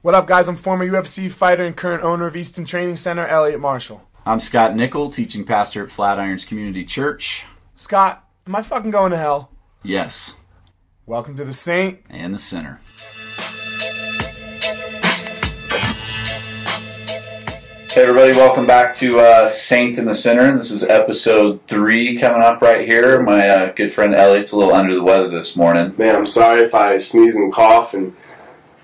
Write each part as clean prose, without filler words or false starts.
What up, guys? I'm former UFC fighter and current owner of Easton Training Center, Elliot Marshall. I'm Scott Nickel, teaching pastor at Flatirons Community Church. Scott, am I fucking going to hell? Yes. Welcome to the Saint And the Sinner. Hey everybody, welcome back to Saint and the Sinner. This is episode 3 coming up right here. My good friend Elliot's a little under the weather this morning. Man, I'm sorry if I sneeze and cough,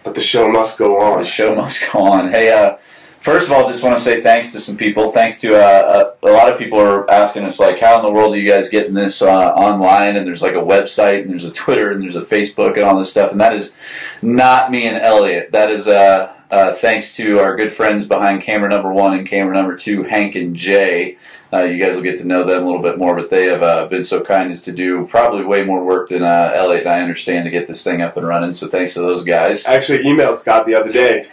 but the show must go on. The show must go on. Hey, first of all, just want to say thanks to some people. Thanks to a lot of people are asking us, like, how in the world are you guys getting this online? And there's like a website, and there's a Twitter, and there's a Facebook, and all this stuff. And that is not me and Elliot. That is thanks to our good friends behind camera number 1 and camera number 2, Hank and Jay. You guys will get to know them a little bit more, but they have been so kind as to do probably way more work than Elliot and I understand to get this thing up and running. So thanks to those guys. I actually emailed Scott the other day,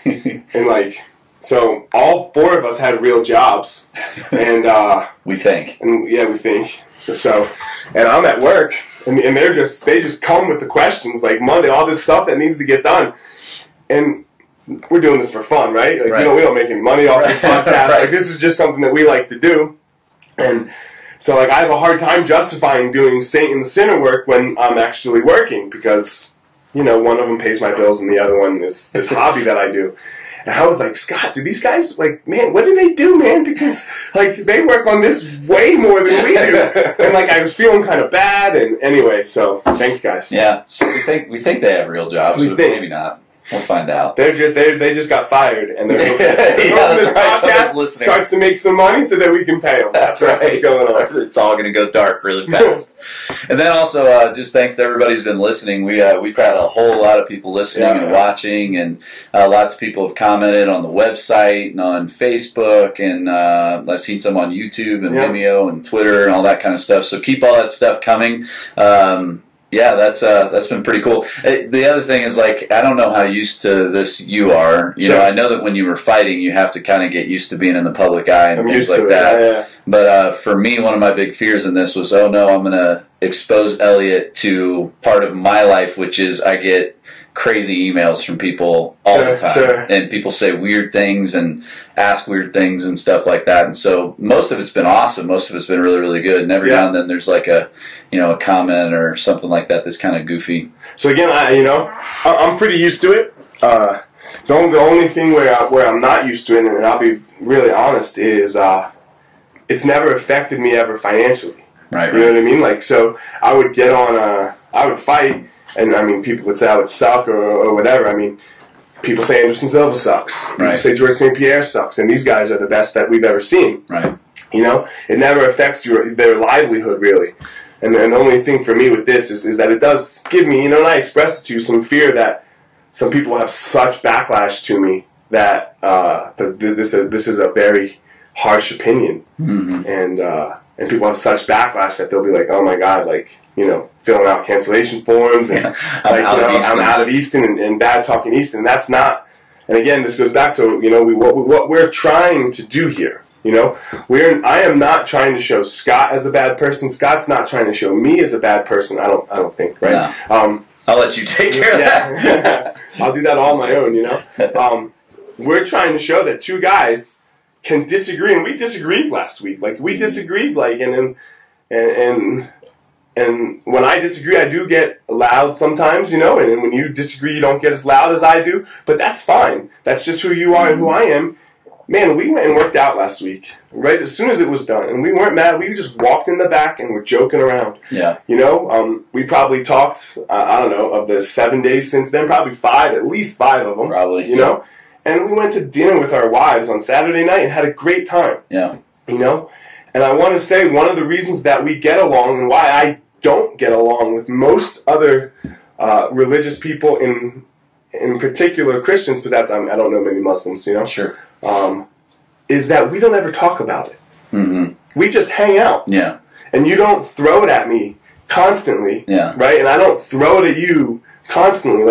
and so all 4 of us had real jobs, and we think, and we think so. And I'm at work, and they just come with the questions like Monday, all this stuff that needs to get done, and we're doing this for fun, right? Like, right. We don't make any money off this podcast. Right. Like, this is just something that we like to do. And so, I have a hard time justifying doing Saint and the Sinner work when I'm actually working because, one of them pays my bills and the other one is this hobby that I do. And I was like, Scott, do these guys, man, what do they do, man? Because, they work on this way more than we do. And, I was feeling kind of bad. And anyway, so thanks, guys. Yeah, so we think they have real jobs, but maybe not. We'll find out. They just got fired, and they're hoping this podcast starts to make some money so that we can pay them. That's right. What's going on. It's all going to go dark really fast. And then also, just thanks to everybody who's been listening. We've had a whole lot of people listening and watching, and lots of people have commented on the website and on Facebook, and I've seen some on YouTube and Vimeo and Twitter and all that kind of stuff. So keep all that stuff coming. Yeah, that's been pretty cool. The other thing is, I don't know how used to this you are. You know, I know that when you were fighting, you have to kind of get used to being in the public eye and things like that. Yeah. But for me, one of my big fears in this was, oh no, I'm going to expose Elliot to part of my life, which is I get crazy emails from people all the time, and people say weird things and ask weird things and stuff like that. And so most of it's been awesome. Most of it's been really, really good. And every now and then there's a comment or something like that that's kind of goofy. So again, I'm pretty used to it. The only thing where I'm not used to it, and I'll be really honest, is it's never affected me ever financially. Right. You know what I mean? So I would get on, I would fight. And, people would say I would suck or whatever. People say Anderson Silva sucks. People say George St. Pierre sucks. And these guys are the best that we've ever seen. Right. It never affects their livelihood, really. And the only thing for me with this is that it does give me, and I expressed it to you, some fear that some people have such backlash to me that this is a very harsh opinion. Mm-hmm. And people have such backlash that they'll be like, oh my God, filling out cancellation forms and I'm out of Easton and bad talking Easton. And that's not. And again, this goes back to what we're trying to do here. I am not trying to show Scott as a bad person. Scott's not trying to show me as a bad person. I don't think, right? No. I'll let you take care of that. I'll do that all on my own. We're trying to show that two guys can disagree, and we disagreed last week. We disagreed, and when I disagree, I do get loud sometimes, and when you disagree, you don't get as loud as I do, but that's fine. That's just who you are and who I am. Man, we went and worked out last week, right as soon as it was done, and we weren't mad. We just walked in the back and were joking around. Yeah. We probably talked, I don't know, of the 7 days since then, probably 5, at least 5 of them. Probably. And we went to dinner with our wives on Saturday night and had a great time. Yeah. And I want to say one of the reasons that we get along and why I don't get along with most other religious people, in particular Christians, but I don't know many Muslims, Sure. Is that we don't ever talk about it. Mm-hmm. We just hang out. Yeah. And you don't throw it at me constantly. Yeah. Right? And I don't throw it at you constantly.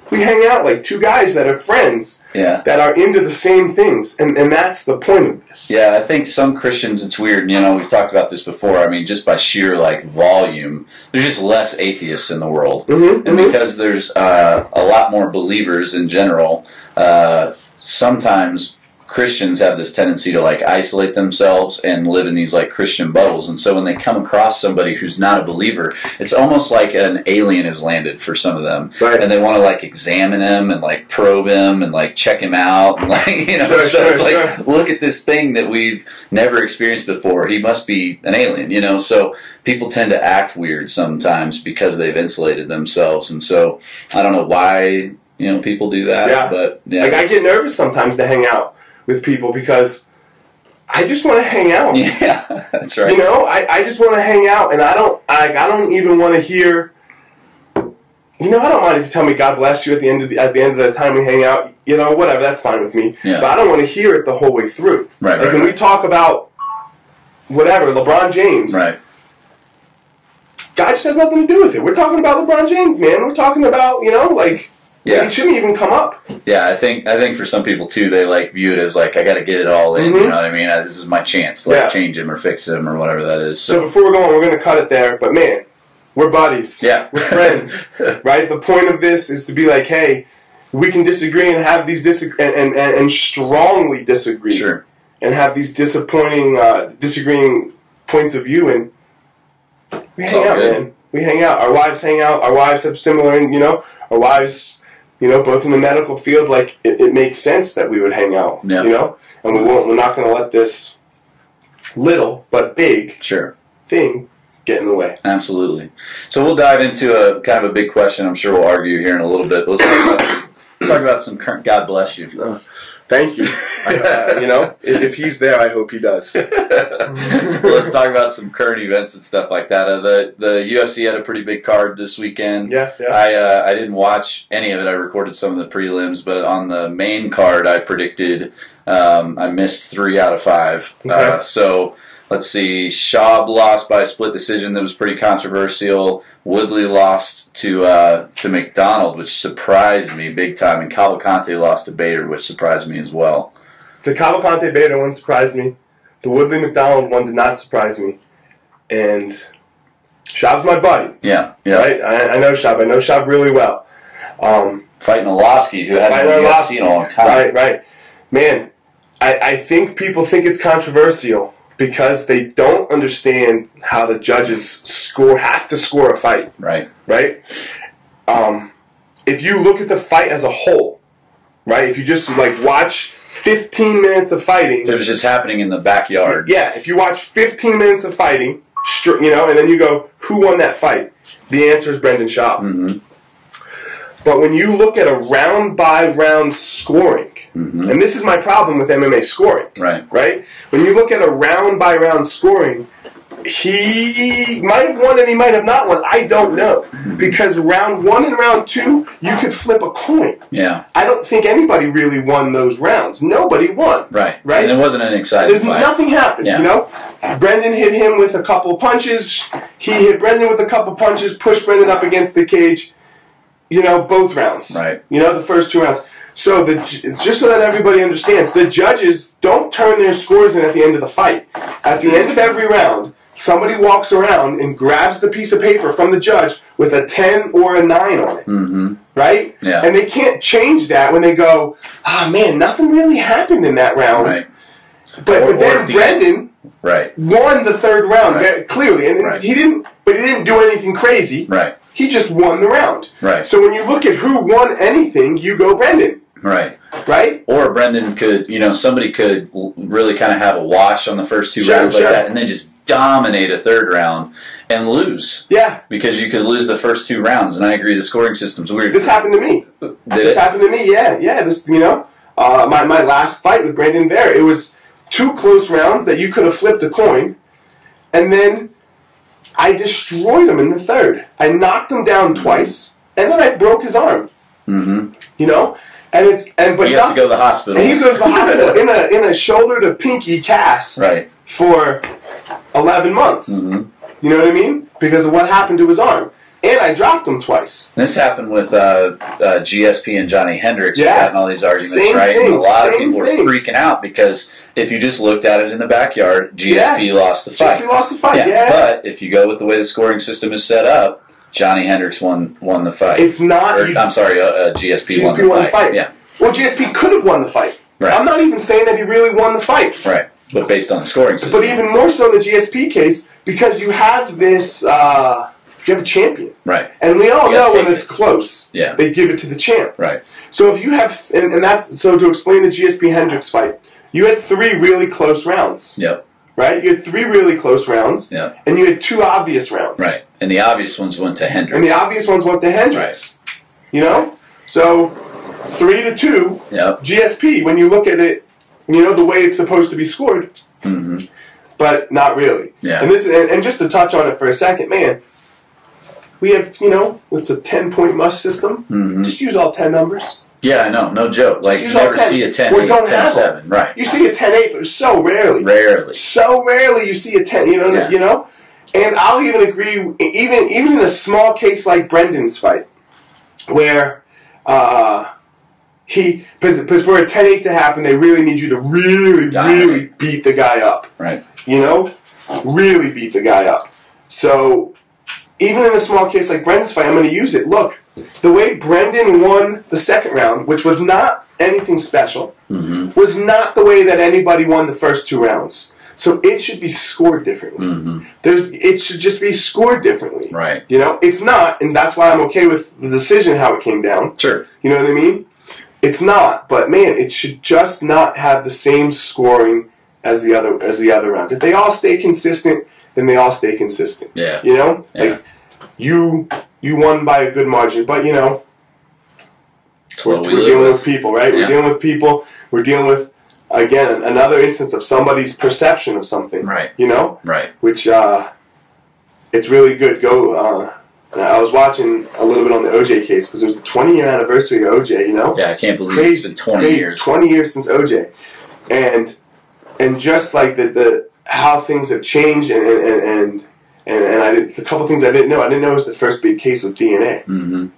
We hang out like two guys that are friends that are into the same things, and that's the point of this. Yeah, I think some Christians, it's weird, you know, we've talked about this before. I mean, just by sheer, like, volume, there's just less atheists in the world. And because there's a lot more believers in general, sometimes Christians have this tendency to, like, isolate themselves and live in these, like, Christian bubbles. And so when they come across somebody who's not a believer, it's almost like an alien has landed for some of them. Right. And they want to, like, examine him and, like, probe him and, like, check him out. And, like, you know, it's like, look at this thing that we've never experienced before. He must be an alien, you know? So people tend to act weird sometimes because they've insulated themselves. And so I don't know why, you know, people do that. But, yeah. Like, I get nervous sometimes to hang out with people because I just want to hang out. Yeah, that's right. You know, I just want to hang out, and I don't even want to hear. You know, I don't mind if you tell me God bless you at the end of the time we hang out. You know, whatever, that's fine with me. Yeah. But I don't want to hear it the whole way through. Right. Like when we talk about whatever LeBron James. Right. God just has nothing to do with it. We're talking about LeBron James, man. We're talking about, you know, like. Yeah. It shouldn't even come up. Yeah, I think for some people too, they like view it as like I got to get it all in. You know what I mean? This is my chance to like change him or fix him or whatever that is. So before we're going, we're going to cut it there. But man, we're buddies. Yeah, we're friends, right? The point of this is to be like, hey, we can disagree and have these and strongly disagree. Sure. And have these disagreeing points of view, and we hang out, man. We hang out. Our wives hang out. Our wives have similar, you know, our wives. You know, both in the medical field, like it makes sense that we would hang out. Yeah. You know, and we're not going to let this little but big thing get in the way. Absolutely. So we'll dive into a kind of a big question. I'm sure we'll argue here in a little bit. Let's talk about some current. God bless you. Thank you. You know, if he's there, I hope he does. Let's talk about some current events and stuff like that. The UFC had a pretty big card this weekend. Yeah. I didn't watch any of it. I recorded some of the prelims, but on the main card, I predicted I missed 3 out of 5. Okay. So let's see. Schaub lost by a split decision that was pretty controversial. Woodley lost to McDonald, which surprised me big time, and Cavalcante lost to Bader, which surprised me as well. The Cavalcante Bader one surprised me. The Woodley McDonald one did not surprise me. And Schaub's my buddy. Yeah. Right? I know Schaub. I know Schaub really well. Fighting Arlovsky, who hadn't been in the UFC in a long time. Right. Man, I think people think it's controversial because they don't understand how the judges have to score a fight. Right. If you look at the fight as a whole, right? If you just like watch 15 minutes of fighting, it was just happening in the backyard. Yeah, if you watch 15 minutes of fighting, you know, and then you go, who won that fight? The answer is Brendan Schaub. Mm-hmm. But when you look at a round-by-round scoring, and this is my problem with MMA scoring, right? When you look at a round-by-round scoring, he might have won and he might have not won. I don't know. Because round 1 and round 2, you could flip a coin. Yeah. I don't think anybody really won those rounds. Nobody won. Right. And it wasn't an exciting fight. Nothing happened, you know? Brendan hit him with a couple of punches. He hit Brendan with a couple of punches, pushed Brendan up against the cage. You know, both rounds. Right. You know, the first 2 rounds. So, just so that everybody understands, the judges don't turn their scores in at the end of the fight. At the end of every round, somebody walks around and grabs the piece of paper from the judge with a 10 or a 9 on it. Right? Yeah. And they can't change that when they go, man, nothing really happened in that round. Right. But then Brendan won the 3rd round very clearly. And he didn't do anything crazy. Right. He just won the round. Right. So when you look at who won anything, you go Brendan. Right. Right? Or Brendan could, you know, somebody could really kind of have a wash on the first 2 rounds like that and then just dominate a 3rd round and lose. Yeah. Because you could lose the first 2 rounds, and I agree the scoring system's weird. This happened to me. Happened to me, yeah. This, you know, my last fight with Brandon Vera, it was 2 close rounds that you could have flipped a coin, and then I destroyed him in the 3rd. I knocked him down twice, and then I broke his arm. You know? But he has to go to the hospital. And he goes to the hospital in a shoulder to pinky cast for 11 months. You know what I mean? Because of what happened to his arm. and I dropped him twice. This happened with GSP and Johnny Hendricks. Yes. We got in all these arguments, Same right? thing, And a lot of same people were thing. freaking out because if you just looked at it in the backyard, GSP lost the fight. GSP lost the fight, yeah. But if you go with the way the scoring system is set up, Johnny Hendricks won the fight. It's not. I'm sorry, GSP won the fight. Yeah. Well, GSP could have won the fight. Right. I'm not even saying that he really won the fight. Right. But based on the scoring system. But even more so in the GSP case, because you have this, you have a champion. Right. And we all You gotta know when take it's it. close, Yeah. they give it to the champ. Right. So if you have, and that's, so to explain the GSP Hendricks fight, you had 3 really close rounds. Yep. Right? You had 3 really close rounds. Yep. And you had 2 obvious rounds. Right. And the obvious ones went to Hendricks. And the obvious ones went to Hendricks. Right. You know? So 3-2, Yep. GSP, when you look at it, you know the way it's supposed to be scored, but not really. Yeah. And this, and just to touch on it for a second, man, we have, you know, it's a 10-point must system. Just use all 10 numbers. Yeah, I know, no joke. Like, you never see a 10-8, 10-7. Right. You see a 10-8, but so rarely. Rarely. So rarely you see a 10, you know, Yeah. you know? And I'll even agree, even in a small case like Brendan's fight, where because for a 10-8 to happen, they really need you to really beat the guy up. Right. You know? Really beat the guy up. So, even in a small case like Brendan's fight, I'm going to use it. Look, the way Brendan won the second round, which was not anything special, was not the way that anybody won the first 2 rounds. So it should be scored differently. It should just be scored differently. Right. You know, it's not, and that's why I'm okay with the decision, how it came down. Sure. You know what I mean? It's not, but man, it should just not have the same scoring as the other rounds. If they all stay consistent, then they all stay consistent. Yeah. You know? Yeah. Like, you won by a good margin, but you know, we're dealing with people, right? Yeah. We're dealing with people. We're dealing with, again, another instance of somebody's perception of something. Right. You know? Right. Which, it's really good. I was watching a little bit on the OJ case because it was the 20-year anniversary of OJ, you know? Yeah, I can't believe it's been 20 years. 20 years since OJ. And just like the how things have changed and I did a couple things I didn't know. I didn't know it was the first big case with DNA.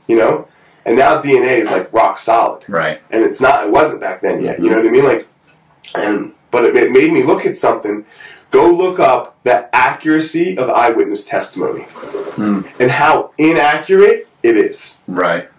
You know? And now DNA is like rock solid. Right. And it wasn't back then yet. You know what I mean? Like, but it made me look at something. Go look up the accuracy of eyewitness testimony and how inaccurate it is. Right.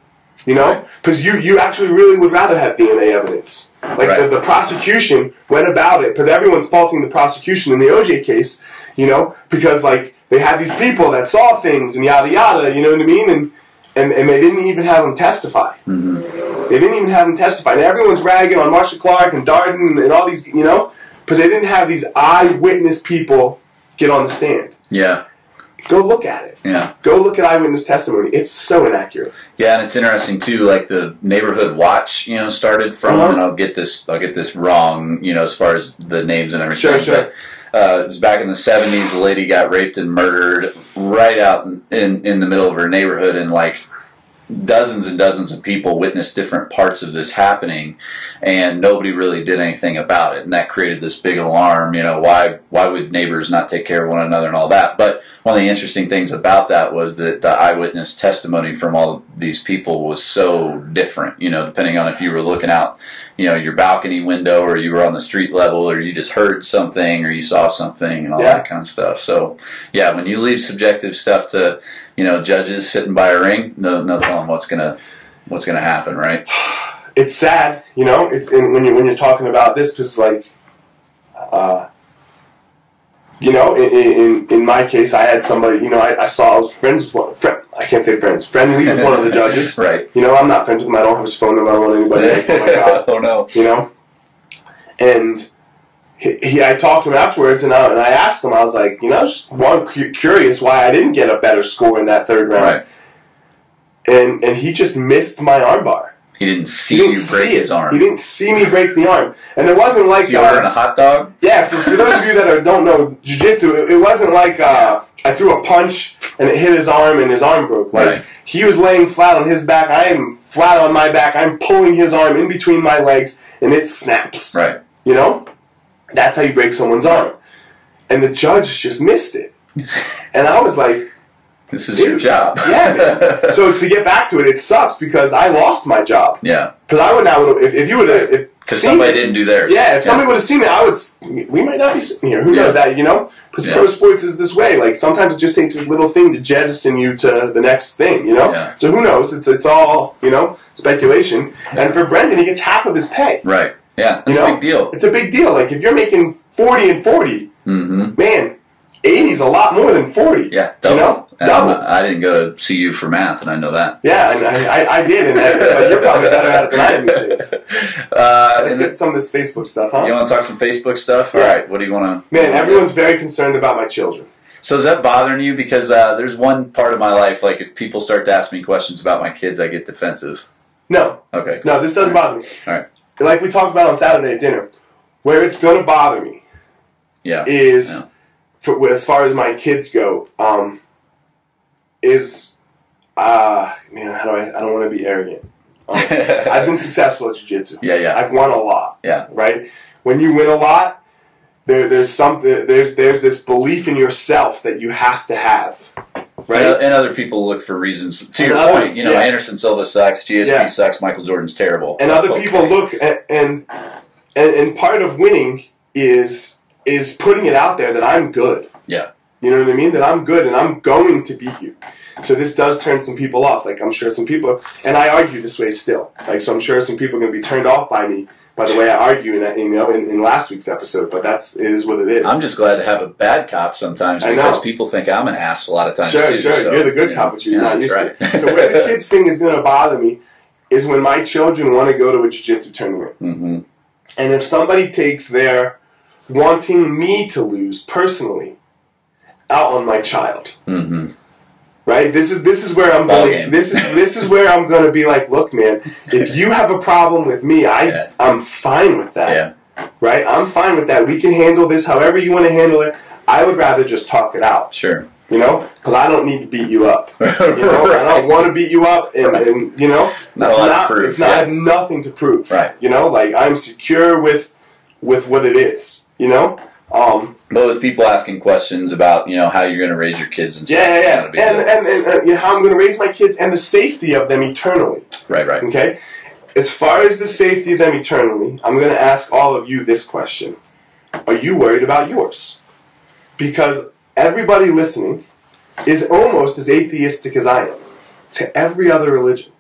You know? Because you actually really would rather have DNA evidence. Like the prosecution went about it, because everyone's faulting the prosecution in the OJ case, you know? Because like they had these people that saw things and yada yada, you know what I mean? And they didn't even have them testify. They didn't even have them testify. And everyone's ragging on Marcia Clark and Darden and all these, you know? Because they didn't have these eyewitness people get on the stand. Yeah. Go look at it. Yeah. Go look at eyewitness testimony. It's so inaccurate. Yeah, and it's interesting too. Like the Neighborhood Watch, you know, started from, and I'll get this wrong, you know, as far as the names and everything. Sure. But, it was back in the 70s. A lady got raped and murdered right out in the middle of her neighborhood, and like dozens and dozens of people witnessed different parts of this happening, and nobody really did anything about it, and that created this big alarm. You know, why would neighbors not take care of one another and all that? But one of the interesting things about that was that the eyewitness testimony from all these people was so different, you know, depending on if you were looking out, you know, your balcony window, or you were on the street level, or you just heard something, or you saw something, and all that kind of stuff. So yeah, when you leave subjective stuff to, you know, judges sitting by a ring, no telling what's gonna happen, right? It's sad, you know. It's when you're talking about this, because like, you know, in my case, I had somebody, you know, I was friends with I can't say friends, friendly with one of the judges. Right. You know, I'm not friends with him. I don't have his phone number. I don't want anybody. Oh my God. Oh no. You know, and I talked to him afterwards, and I asked him. I was like, you know, I was just curious why I didn't get a better score in that third round. Right. And he just missed my armbar. He didn't see you break his arm. He didn't see me break the arm. And it wasn't like... So you ordering a hot dog? Yeah, for those of you that don't know jiu-jitsu, it wasn't like I threw a punch and it hit his arm and his arm broke. Like, he was laying flat on his back. I am flat on my back. I'm pulling his arm in between my legs, and it snaps. Right. You know? That's how you break someone's arm. And the judge just missed it. And I was like, This is your job. Yeah, man. So to get back to it, it sucks because I lost my job. Yeah. Because I would now, if you would have, because somebody didn't do theirs. Yeah, if somebody would have seen it, we might not be sitting here. Who knows that, you know? Because pro sports is this way. Like, sometimes it just takes a little thing to jettison you to the next thing, you know? Yeah. So who knows? It's all, you know, speculation. And for Brendan, he gets half of his pay. Right. Yeah, that's a big deal. It's a big deal. Like, if you're making 40 and 40, man, 80 is a lot more than 40. Yeah, double. You know? Double. I didn't go to CU for math, and I know that. Yeah, and I did, but you're probably better at it than I am these days. Let's get some of this Facebook stuff, huh? You want to talk some Facebook stuff? Yeah. All right, what do you want to... Man, everyone's very concerned about my children. So is that bothering you? Because there's one part of my life, like if people start to ask me questions about my kids, I get defensive. No. Okay. No, this doesn't bother me. All right. Like we talked about on Saturday at dinner, where it's going to bother me is, as far as my kids go, man, I don't want to be arrogant. I've been successful at jiu-jitsu. Yeah. I've won a lot. Yeah. Right? When you win a lot, there's this belief in yourself that you have to have. Right? And other people look for reasons. To your point, you know, Anderson Silva sucks, GSP sucks, Michael Jordan's terrible. And other people look and part of winning is putting it out there that I'm good. Yeah. You know what I mean? That I'm good and I'm going to beat you. So this does turn some people off. Like, I'm sure some people, and I argue this way still. Like, so I'm sure some people are going to be turned off by me by the way I argue in last week's episode. But it is what it is. I'm just glad to have a bad cop sometimes because people think I'm an ass a lot of times. Sure. So, you're the good cop, but you're not used right. to it. So where the kids thing is going to bother me is when my children want to go to a jiu-jitsu tournament. Mm-hmm. And if somebody takes their wanting me to lose personally out on my child. Mm-hmm. Right? This is where I'm going. This is where I'm going to be like, look, man, if you have a problem with me, I'm fine with that. Yeah. Right? I'm fine with that. We can handle this however you want to handle it. I would rather just talk it out. Sure. You know? Because I don't need to beat you up. You know? Right. I don't want to beat you up. And you know? I have nothing to prove. Right. You know? Like, I'm secure with what it is. You know? But with people asking questions about, you know, how you're going to raise your kids and stuff, it's not a big deal. And you know, how I'm going to raise my kids and the safety of them eternally. Right. Okay? As far as the safety of them eternally, I'm going to ask all of you this question. Are you worried about yours? Because everybody listening is almost as atheistic as I am to every other religion.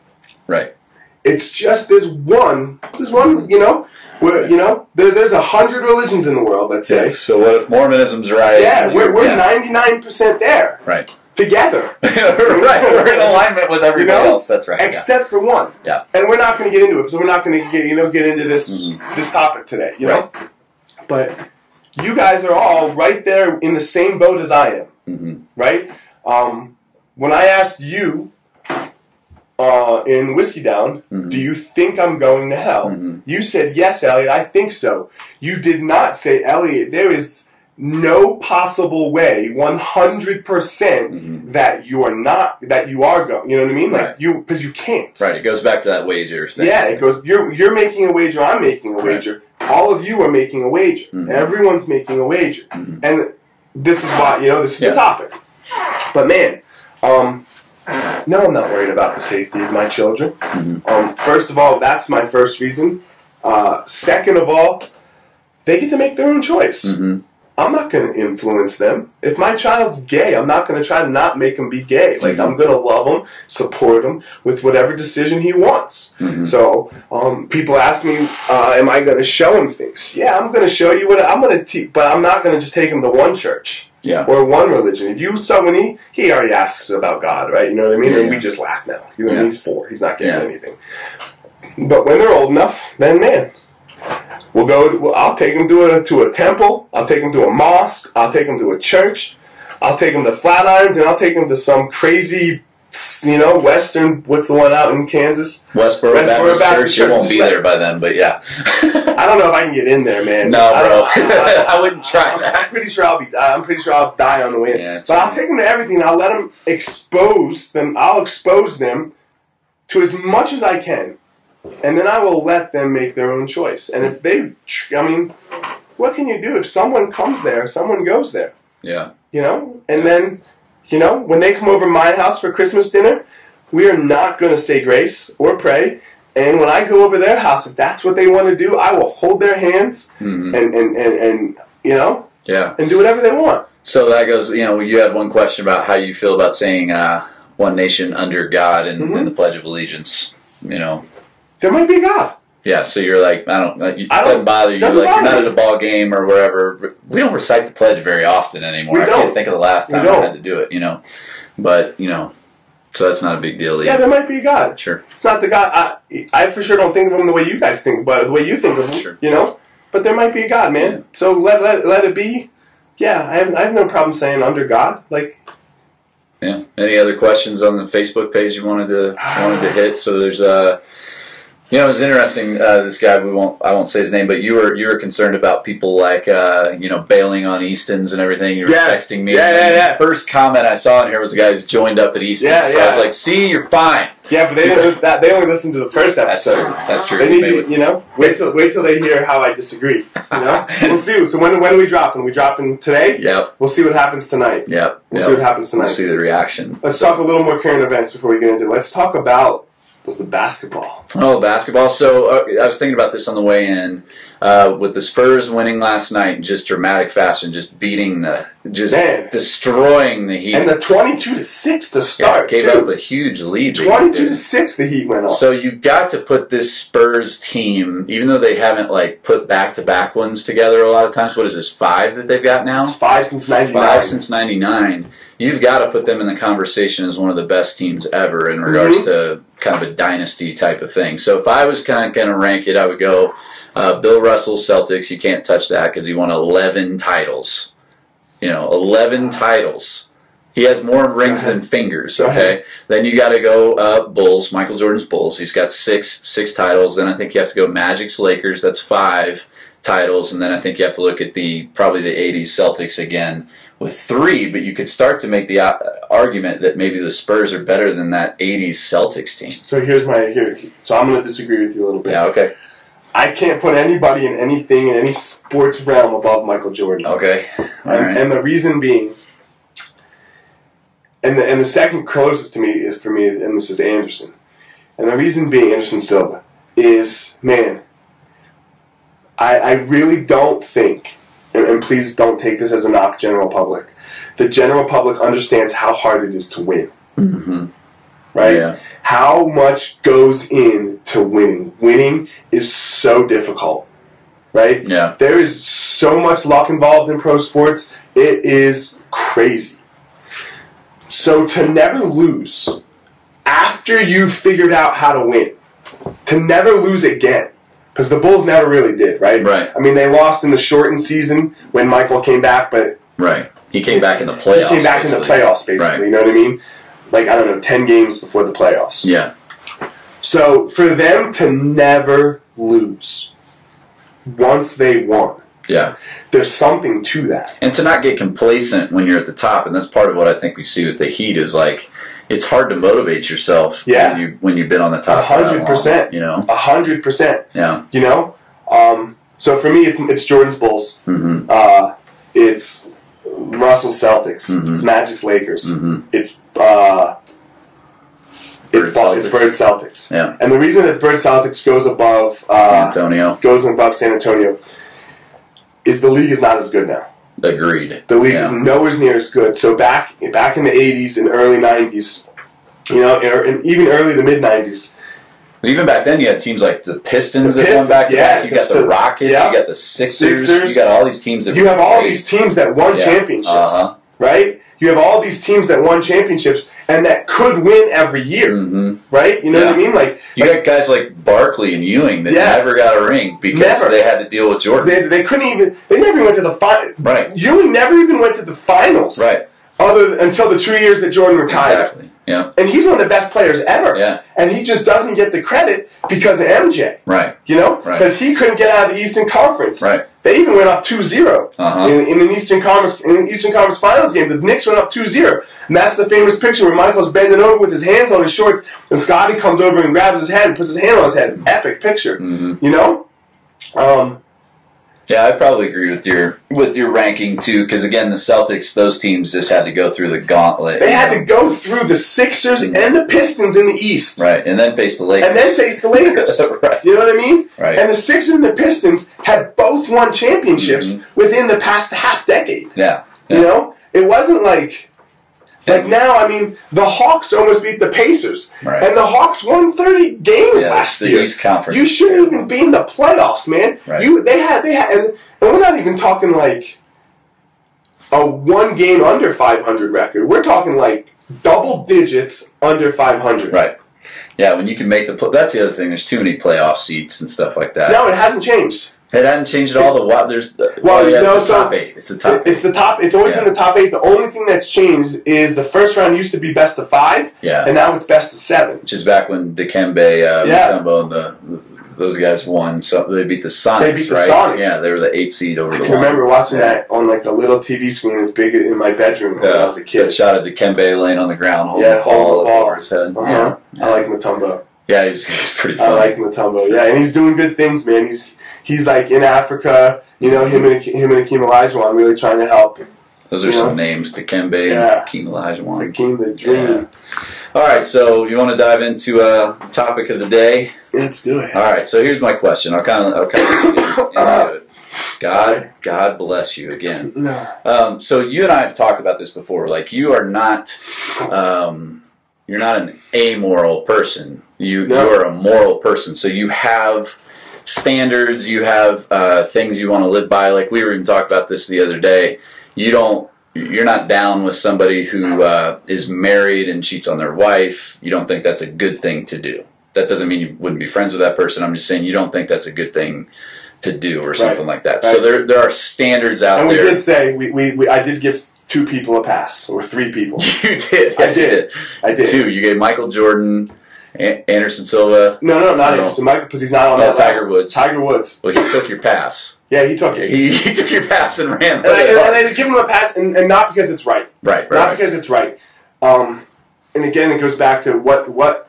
Right. It's just this one, you know, where, you know, there's 100 religions in the world, let's say. So what if Mormonism's right? Yeah, we're 99% there. Right. Together. Right. We're in alignment with everybody else. That's right. Except for one. Yeah. And we're not going to get into it, so we're not going to get into this this topic today, you know? But you guys are all right there in the same boat as I am. Right? When I asked you in Whiskey Down, do you think I'm going to hell? You said, yes, Elliot, I think so. You did not say, Elliot, there is no possible way, 100%, that you are not, that you are going. You know what I mean? Like because you can't. Right. It goes back to that wager thing. Yeah, it goes, you're making a wager, I'm making a wager. All of you are making a wager. Everyone's making a wager. And this is why, you know, this is the topic. But man, no, I'm not worried about the safety of my children. First of all, that's my first reason. Second of all, they get to make their own choice. I'm not going to influence them. If my child's gay, I'm not going to try to not make him be gay. Like, I'm going to love him, support him with whatever decision he wants. So, people ask me, am I going to show him things? Yeah, I'm going to show you what I'm going to teach, but I'm not going to just take him to one church. Yeah. Or one religion. If you saw when he already asks about God, right? You know what I mean? And we just laugh now. He's 4. He's not getting anything. But when they're old enough, then man, I'll take him to a temple. I'll take him to a mosque. I'll take him to a church. I'll take him to Flatirons, and I'll take him to some crazy, you know, Western. What's the one out in Kansas? Westboro Baptist Church. You won't be there by then, but yeah. I don't know if I can get in there, man. No, bro. I wouldn't try that. I'm pretty sure I'll die on the way. Yeah, but I'll take them to everything. I'll let them expose them. I'll expose them to as much as I can, and then I will let them make their own choice. And if what can you do if someone comes there, someone goes there? Yeah. You know, and then You know, when they come over to my house for Christmas dinner, we are not going to say grace or pray. And when I go over their house, if that's what they want to do, I will hold their hands and you know, and do whatever they want. So that goes, you know, you had one question about how you feel about saying one nation under God in the Pledge of Allegiance, you know. There might be a God. Yeah, so you're like, it doesn't bother you. Like, you're not at a ball game or wherever. We don't recite the pledge very often anymore. I can't think of the last time I had to do it, you know. But, you know, so that's not a big deal either. Yeah, there might be a God. Sure. It's not the God. I for sure don't think of him the way you guys think, but the way you think of him, you know. But there might be a God, man. Yeah. So let it be. Yeah, I have no problem saying under God. Like. Yeah. Any other questions on the Facebook page you wanted to hit? So there's you know, it's interesting. This guy, I won't say his name, but you were concerned about people like you know, bailing on Easton's and everything. You were texting me. Yeah. First comment I saw in here was the guy who's joined up at Easton's. So I was like, "See, you're fine." Yeah, but they didn't listen that. They only listened to the first episode. That's true. They need to, you know, wait till they hear how I disagree. You know, we'll see. So when are we dropping? We dropping today? Yep. We'll see what happens tonight. Yep. We'll see what happens tonight. We'll see the reaction. Let's talk a little more current events before we get into it. Let's talk about the basketball. Oh, basketball. So I was thinking about this on the way in. With the Spurs winning last night in just dramatic fashion, just destroying the Heat. And the 22-6 to start, gave up a huge lead. 22-6 the Heat went on. So you got to put this Spurs team, even though they haven't like put back-to-back ones together a lot of times. What is this, 5 that they've got now? It's 5 since 99. 5 since 99. You've got to put them in the conversation as one of the best teams ever in regards to kind of a dynasty type of thing. So if I was kind of going to rank it, I would go Bill Russell, Celtics. You can't touch that because he won 11 titles. You know, 11 titles. He has more rings than fingers, okay? Then you got to go Bulls, Michael Jordan's Bulls. He's got six titles. Then I think you have to go Magic's Lakers. That's 5 titles. And then I think you have to look at probably the 80s Celtics again with 3. But you could start to make the argument that maybe the Spurs are better than that 80s Celtics team. So so I'm going to disagree with you a little bit. Yeah, okay. I can't put anybody in anything in any sports realm above Michael Jordan. Okay. All right. And the reason being, and the second closest to me is and this is Anderson. And the reason being, Anderson Silva, is, man, I really don't think, and please don't take this as a knock, general public, the general public understands how hard it is to win. Mm-hmm. Right? Yeah. How much goes into winning? Winning is so difficult, right? Yeah. There is so much luck involved in pro sports. It is crazy. So to never lose after you've figured out how to win, to never lose again, because the Bulls never really did, right? Right. I mean, they lost in the shortened season when Michael came back, but right. He came back in the playoffs. He came back in the playoffs, basically. Right. You know what I mean? Like, I don't know, 10 games before the playoffs. Yeah. So for them to never lose once they won, yeah, there's something to that. And to not get complacent when you're at the top, and that's part of what I think we see with the Heat is like it's hard to motivate yourself when you've been on the top. 100%. You know, 100%. Yeah. You know, so for me, it's Jordan's Bulls. Mm-hmm. It's Russell Celtics. Mm-hmm. It's Magic's Lakers. Mm-hmm. It's Bird Celtics. Yeah. And the reason that Bird Celtics goes above San Antonio is the league is not as good now. Agreed. The league is nowhere near as good. So back in the 80s and early 90s, you know, and even early to mid 90s. Even back then, you had teams like the Pistons that won back to back. You got the Rockets. You got the Sixers. You got all these teams. You have all these teams that won championships, right? You have all these teams that won championships and that could win every year, right? You know what I mean? Like you got guys like Barkley and Ewing that never got a ring because they had to deal with Jordan. They couldn't even. They never even went to the final. Right. Ewing never even went to the finals. Right. Until the 2 years that Jordan retired. Exactly. Yeah. And he's one of the best players ever. Yeah. And he just doesn't get the credit because of MJ. Right. You know? Because he couldn't get out of the Eastern Conference. Right. They even went up 2-0 in an Eastern Conference Finals game. The Knicks went up 2-0. And that's the famous picture where Michael's bending over with his hands on his shorts and Scotty comes over and grabs his head and puts his hand on his head. Epic picture. You know? Yeah, I probably agree with your ranking too, because again, the Celtics, those teams just had to go through the gauntlet. They had to go through the Sixers and the Pistons in the East. Right, and then face the Lakers. Right. You know what I mean? Right. And the Sixers and the Pistons had both won championships within the past half decade. Yeah. You know? It wasn't like now, I mean, the Hawks almost beat the Pacers. Right. And the Hawks won 30 games last year. The East Conference. You shouldn't even be in the playoffs, man. Right. They had, and we're not even talking like a 1 game under 500 record. We're talking like double digits under 500. Right. Yeah, when you can make that's the other thing. There's too many playoff seats and stuff like that. No, it hasn't changed. It hasn't changed at all. It's the top 8. It's the top 8. It's the top. It's always been the top 8. The only thing that's changed is the first round used to be best of 5. Yeah. And now it's best of 7. Which is back when Dikembe, Mutombo, and those guys won. So they beat the Sonics. They beat the right? Sonics. Yeah, they were the 8 seed over the 1. I remember watching that on like a little TV screen as big in my bedroom when I was a kid. That shot of Dikembe laying on the ground holding the ball over his head. Uh-huh. Yeah. I like Mutombo. Yeah, he's pretty funny. I like Mutombo. Yeah, and he's doing good things, man. He's like in Africa, you know, him and Akeem Olajuwon really trying to help. Those are some names, Dikembe and Akeem Olajuwon. Akeem the Dream. Yeah. All right, so you want to dive into topic of the day? Let's do it. All right, so here's my question. I'll kind of get into it. God bless you again. No. So you and I have talked about this before. Like you're not an amoral person. You're a moral person. So you have standards. You have things you want to live by. Like we were even talking about this the other day. You're not down with somebody who is married and cheats on their wife. You don't think that's a good thing to do. That doesn't mean you wouldn't be friends with that person. I'm just saying you don't think that's a good thing to do or something like that. Right. So there are standards out there. And we did say I did give 2 people a pass, or 3 people. You did. Yes, I did. 2. You gave Michael Jordan, Anderson Silva. No, not Anderson. Michael, because he's not on that Tiger Woods. Tiger Woods. Well, he took your pass. Yeah, he took it. He took your pass and ran. And I give him a pass, and not because it's right. Right. Because it's right. And again, it goes back to what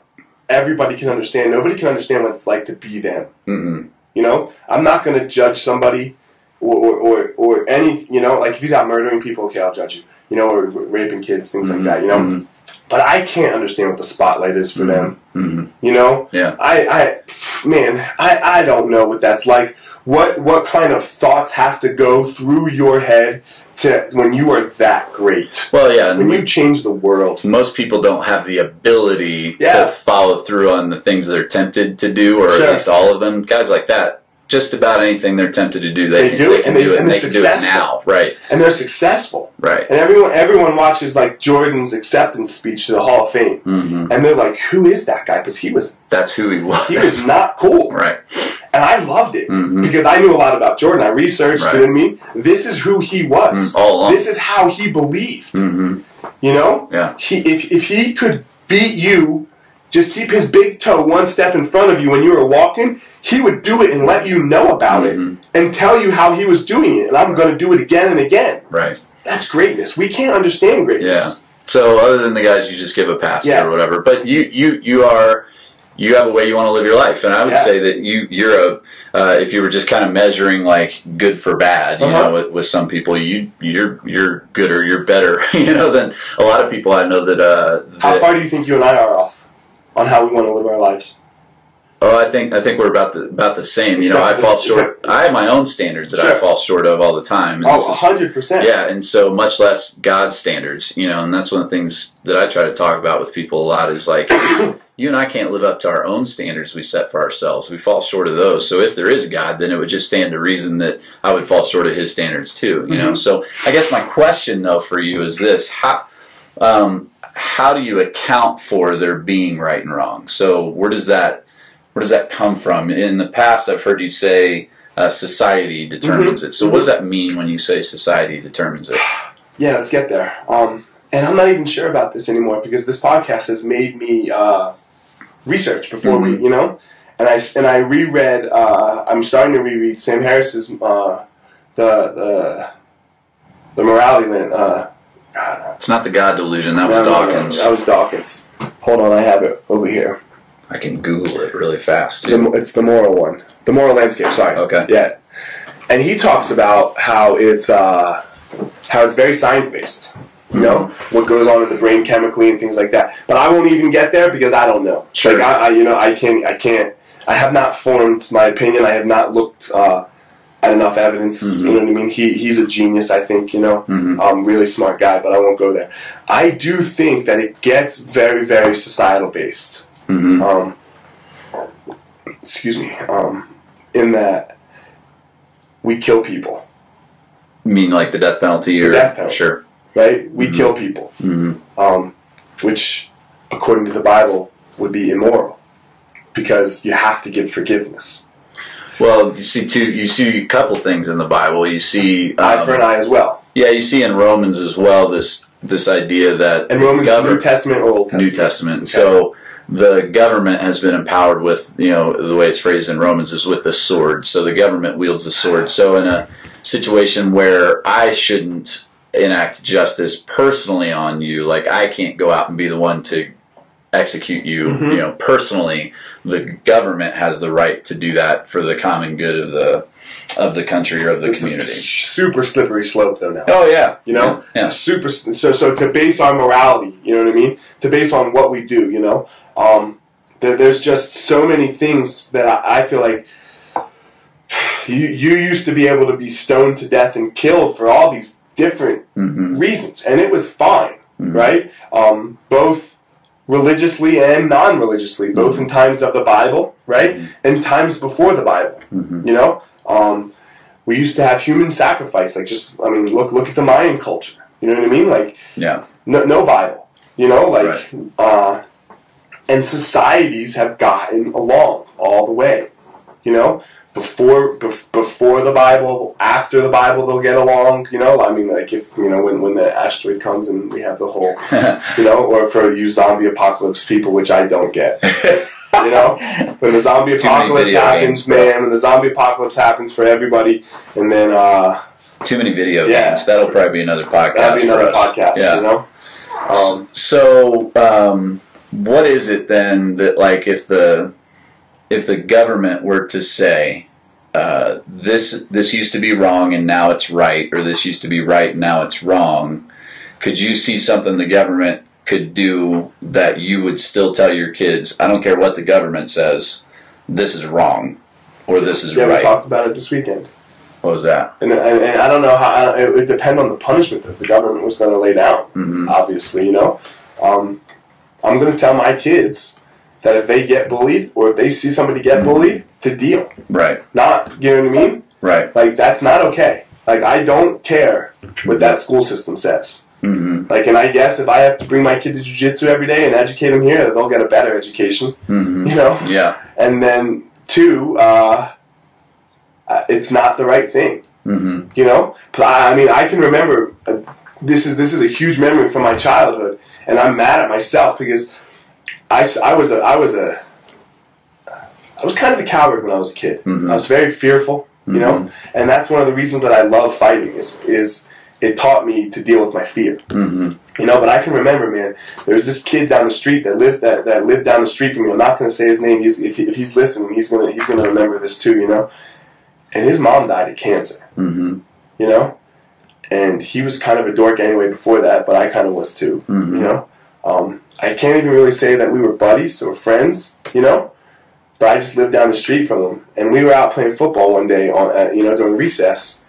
everybody can understand. Nobody can understand what it's like to be them. Mm-hmm. You know? I'm not going to judge somebody or any, you know, like if he's out murdering people, okay, I'll judge you. You know, or raping kids, things like that, you know? Mm-hmm. But I can't understand what the spotlight is for them. Mm-hmm. You know? Yeah. I don't know what that's like. What kind of thoughts have to go through your head to when you are that great? Well, yeah. When you change the world. Most people don't have the ability to follow through on the things they're tempted to do, or at least all of them. Guys like that, just about anything they're tempted to do, they can do it, and they can do it now. Right. And they're successful. Right. And everyone watches like Jordan's acceptance speech to the Hall of Fame. Mm-hmm. And they're like, who is that guy? Because that's who he was. He was not cool. Right. And I loved it because I knew a lot about Jordan. I researched, you know what I mean? This is who he was. All along. This is how he believed. Mm-hmm. You know? Yeah. If he could beat you, just keep his big toe 1 step in front of you when you were walking, he would do it and let you know about it and tell you how he was doing it. And I'm going to do it again and again. Right. That's greatness. We can't understand greatness. Yeah. So other than the guys you just give a pass to or whatever, but you have a way you want to live your life, and I would say that you're if you were just kind of measuring like good for bad, you know, with some people, you're good or you're better, you know, than a lot of people I know that. How far do you think you and I are off on how we want to live our lives? Oh, I think we're about the same. You know, I fall short. I have my own standards that I fall short of all the time. And 100%. Yeah, and so much less God's standards. You know, and that's one of the things that I try to talk about with people a lot is like, you and I can't live up to our own standards we set for ourselves. We fall short of those. So if there is a God, then it would just stand to reason that I would fall short of His standards too. You know. So I guess my question though for you is this: how do you account for there being right and wrong? So where does that come from? In the past, I've heard you say society determines it. So what does that mean when you say society determines it? Yeah, let's get there. And I'm not even sure about this anymore because this podcast has made me research before we, you know. And I reread. I'm starting to reread Sam Harris's the Morality Land. It's not the God Delusion. That was Dawkins. No, that was Dawkins. Hold on, I have it over here. I can Google it really fast, too. It's the Moral one. The Moral Landscape, sorry. Okay. Yeah. And he talks about how it's very science-based. You know, what goes on in the brain chemically and things like that. But I won't even get there because I don't know. Sure. Like I have not formed my opinion. I have not looked at enough evidence. You know what I mean? He's a genius, I think, you know. Really smart guy, but I won't go there. I do think that it gets very, very societal based. Excuse me. In that we kill people. You mean like the death penalty? Or death penalty. Sure. Right? We kill people. Which, according to the Bible, would be immoral. Because you have to give forgiveness. Well, you see a couple things in the Bible. You see eye for an eye as well. Yeah, you see in Romans as well this idea that and Romans is New Testament or Old Testament? New Testament. Okay. So the government has been empowered with, you know, the way it's phrased in Romans is with the sword. So the government wields the sword. So in a situation where I shouldn't enact justice personally on you, like I can't go out and be the one to execute you, you know, personally, the government has the right to do that for the common good of the country or of the community. Super slippery slope though now. Oh yeah. You know? Yeah. Super so to base our morality, you know what I mean? To base on what we do, you know? There's just so many things that I feel like you used to be able to be stoned to death and killed for all these different reasons, and it was fine, right? Both religiously and non-religiously, both in times of the Bible, right, and times before the Bible. You know, we used to have human sacrifice. Like, look at the Mayan culture. You know what I mean? Like, no Bible. You know, like, and societies have gotten along all the way. You know, before the Bible, after the Bible, they'll get along. You know, I mean, like if when the asteroid comes and we have the whole, you know, or for you zombie apocalypse people, which I don't get. You know, when the zombie apocalypse happens, man, when the zombie apocalypse happens for everybody, and then too many video games. That'll probably be another podcast. That'll be another podcast. Yeah. You know. What is it then that, like, if the government were to say this used to be wrong and now it's right, or this used to be right and now it's wrong, could you see something the government could do that you would still tell your kids, I don't care what the government says, this is wrong or this is right? Yeah, we talked about it this weekend. What was that? And I don't know how. It would depend on the punishment that the government was going to lay down. Obviously, you know. I'm going to tell my kids that if they get bullied or if they see somebody get bullied, to deal. Right. Not, you know what I mean? Right. Like, that's not okay. Like, I don't care what that school system says. Like, and I guess if I have to bring my kid to jiu-jitsu every day and educate them here, they'll get a better education. You know? Yeah. And then, two, it's not the right thing. You know? I mean, I can remember, this is a huge memory from my childhood, and I'm mad at myself because I was kind of a coward when I was a kid. I was very fearful, you know, and that's one of the reasons that I love fighting is it taught me to deal with my fear. You know, but I can remember, man, there was this kid down the street that lived down the street from me. I'm not going to say his name. If he's listening, he's gonna remember this too, you know. And his mom died of cancer. You know. And he was kind of a dork anyway before that, but I kind of was too, you know. I can't even really say that we were buddies or friends, you know, but I just lived down the street from him. And we were out playing football one day, you know, during recess,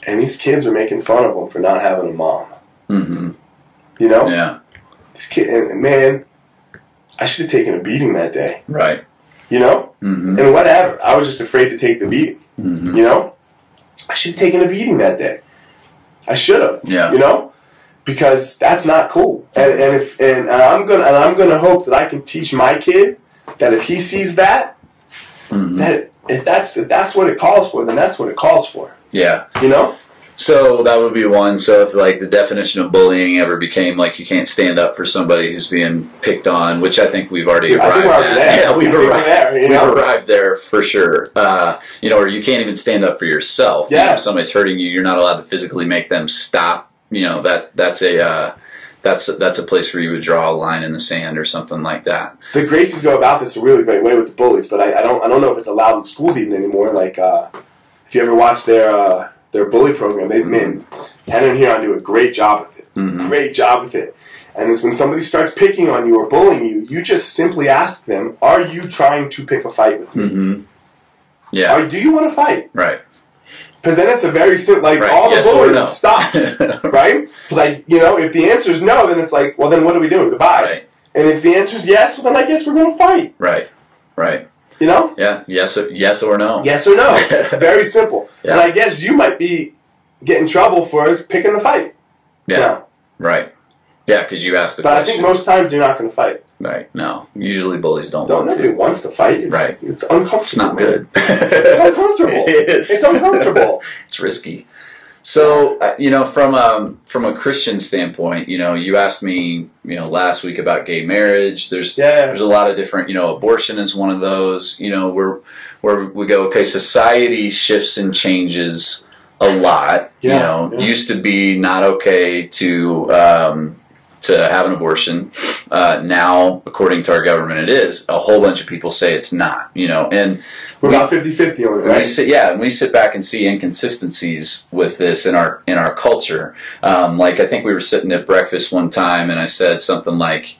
and these kids were making fun of him for not having a mom. You know? Yeah. This kid, and man, I should have taken a beating that day. Right. You know? And whatever. I was just afraid to take the beating. You know? I should have taken a beating that day. I should have, you know, because that's not cool. And I'm gonna hope that I can teach my kid that if he sees that, that if that's what it calls for, then that's what it calls for. Yeah, you know. So that would be one. So if like the definition of bullying ever became like you can't stand up for somebody who's being picked on, which I think we've already arrived at. Yeah, we've arrived there for sure. You know, or you can't even stand up for yourself. Yeah. You know, if somebody's hurting you, you're not allowed to physically make them stop. You know, that's a place where you would draw a line in the sand or something like that. The Gracies go about this a really great way with the bullies, but I don't know if it's allowed in schools even anymore. Like if you ever watch their bully program, Tanner and Huron do a great job with it. Mm-hmm. Great job with it. And it's when somebody starts picking on you or bullying you, you just simply ask them, are you trying to pick a fight with me? Mm-hmm. Yeah. Do you want to fight? Right. Because then it's a very simple, like, all the Yes bullying no. stops, right? Because, if the answer is no, then it's like, well, then what are we doing? Goodbye. Right. And if the answer is yes, well, then I guess we're going to fight. Right. Right. You know? Yeah. Yes or no. Yes or no. It's very simple. Yeah. And I guess you might be getting in trouble for picking the fight. Yeah. No. Right. Yeah, because you asked the But question. I think most times you're not going to fight. Right. No. Usually bullies don't Nobody want to. wants to fight. Right. It's uncomfortable. It's not good. It's uncomfortable. It is. It's uncomfortable. It's risky. So, from a Christian standpoint, you asked me, last week about gay marriage. There's a lot of different, abortion is one of those, where we go, okay, society shifts and changes a lot. Used to be not okay to have an abortion. Now, according to our government, it is. A whole bunch of people say it's not, and we're about 50-50 on it, right? We sit back and see inconsistencies with this in our culture. Like, I think we were sitting at breakfast one time, and I said something like,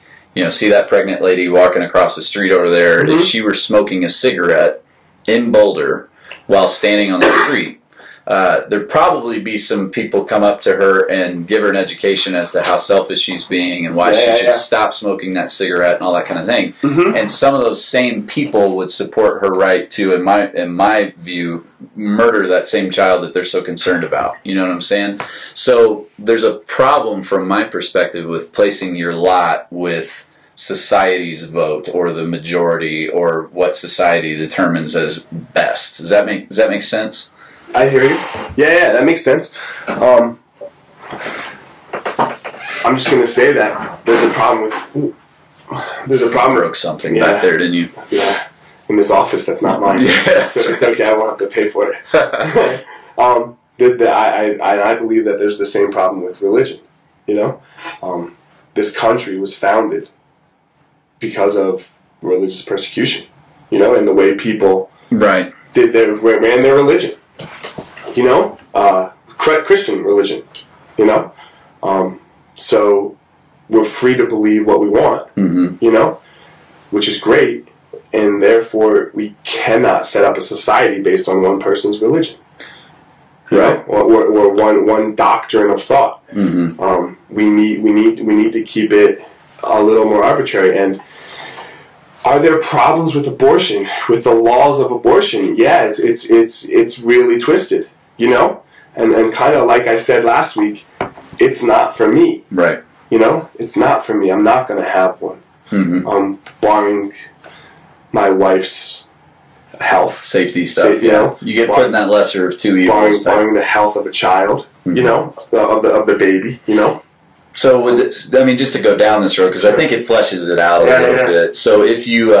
see that pregnant lady walking across the street over there? Mm-hmm. If she were smoking a cigarette in Boulder while standing on the street, there'd probably be some people come up to her and give her an education as to how selfish she's being and why she should stop smoking that cigarette and all that kind of thing. Mm-hmm. And some of those same people would support her right to, in my view, murder that same child that they're so concerned about. You know what I'm saying? So there's a problem from my perspective with placing your lot with society's vote or the majority or what society determines as best. Does that make sense? I hear you. Yeah, that makes sense. I'm just going to say that there's a problem with... there's a problem. Broke something back there, didn't you? Yeah. In this office that's not mine. Yeah, so it's okay. I won't have to pay for it. I believe that there's the same problem with religion. This country was founded because of religious persecution. And the way people ran their religion. Christian religion, so we're free to believe what we want, mm-hmm. Which is great, and therefore we cannot set up a society based on one person's religion, right? Or one doctrine of thought. Mm-hmm. We need to keep it a little more arbitrary. And are there problems with abortion, with the laws of abortion? Yeah, it's really twisted. And kind of like I said last week, it's not for me. Right. It's not for me. I'm not going to have one. Mm-hmm. Barring my wife's health. Safety stuff, You get put in that lesser of two evils. Barring the health of a child, mm-hmm. of the baby, So, just to go down this road, because I think it fleshes it out a little bit. So if you,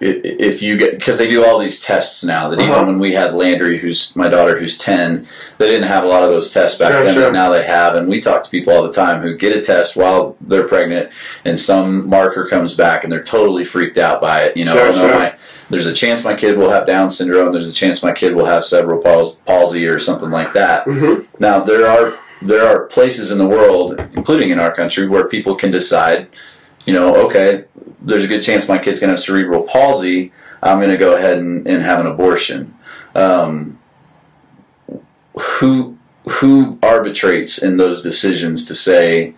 if you get, because they do all these tests now, that even when we had Landry, who's my daughter, who's 10, they didn't have a lot of those tests back then, but now they have, and we talk to people all the time who get a test while they're pregnant, and some marker comes back, and they're totally freaked out by it, there's a chance my kid will have Down syndrome, there's a chance my kid will have cerebral palsy or something like that. Mm-hmm. Now, there are places in the world, including in our country, where people can decide, okay, there's a good chance my kid's going to have cerebral palsy, I'm going to go ahead and have an abortion. Who arbitrates in those decisions to say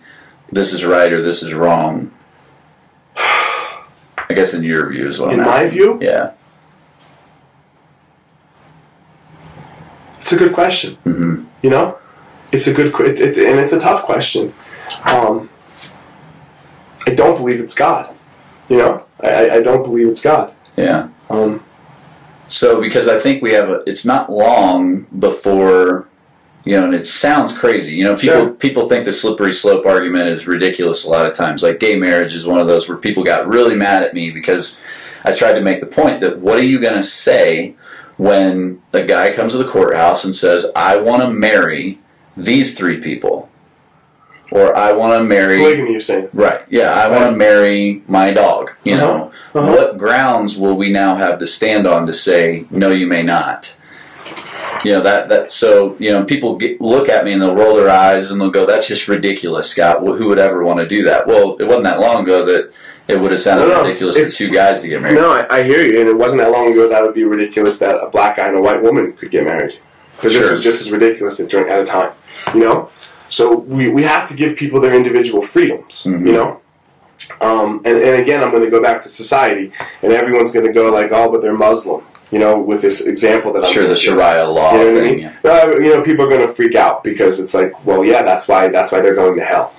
this is right or this is wrong? I guess in your view is what I'm asking. In my view? Yeah. It's a good question. Mm-hmm. It's a good, and it's a tough question. I don't believe it's God. I don't believe it's God. Yeah. So, because I think we have it's not long before, and it sounds crazy. People think the slippery slope argument is ridiculous a lot of times. Like gay marriage is one of those where people got really mad at me because I tried to make the point that what are you going to say when a guy comes to the courthouse and says, I want to marry these 3 people, or I want to marry... Polygamy, you're saying. Right, yeah, I want to marry my dog, What grounds will we now have to stand on to say, no, you may not? So people look at me and they'll roll their eyes and they'll go, "That's just ridiculous, Scott. Who would ever want to do that?" Well, it wasn't that long ago that it would have sounded ridiculous for two guys to get married. No, I hear you, and it wasn't that long ago that would be ridiculous that a black guy and a white woman could get married. Because this was just as ridiculous at a time, So we have to give people their individual freedoms, And again, I'm going to go back to society, and everyone's going to go like, "Oh, but they're Muslim," with this example that I'm sure the Sharia law thing. People are going to freak out because it's like, well, yeah, that's why they're going to hell.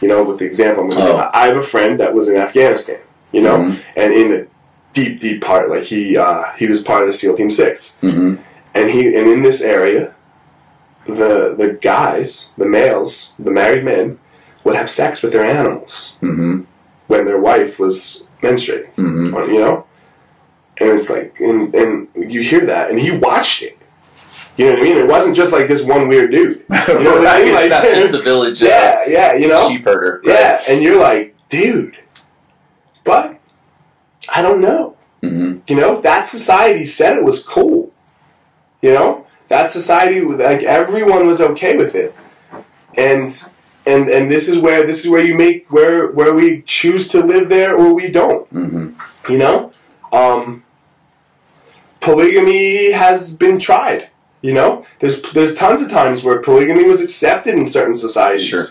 With the example I'm going to give. I have a friend that was in Afghanistan, and in a deep, deep part, like he was part of the SEAL Team 6, and in this area, the guys, the males, the married men, would have sex with their animals when their wife was menstruating, and it's like, and you hear that, and he watched it. You know what I mean? It wasn't just like this one weird dude. You know what I mean? It's not just the village sheep herder. Right? Yeah, and you're like, dude, but I don't know. That society said it was cool. That society, like, everyone was okay with it. And this is where you make where we choose to live there or we don't. Polygamy has been tried. There's tons of times where polygamy was accepted in certain societies. Sure.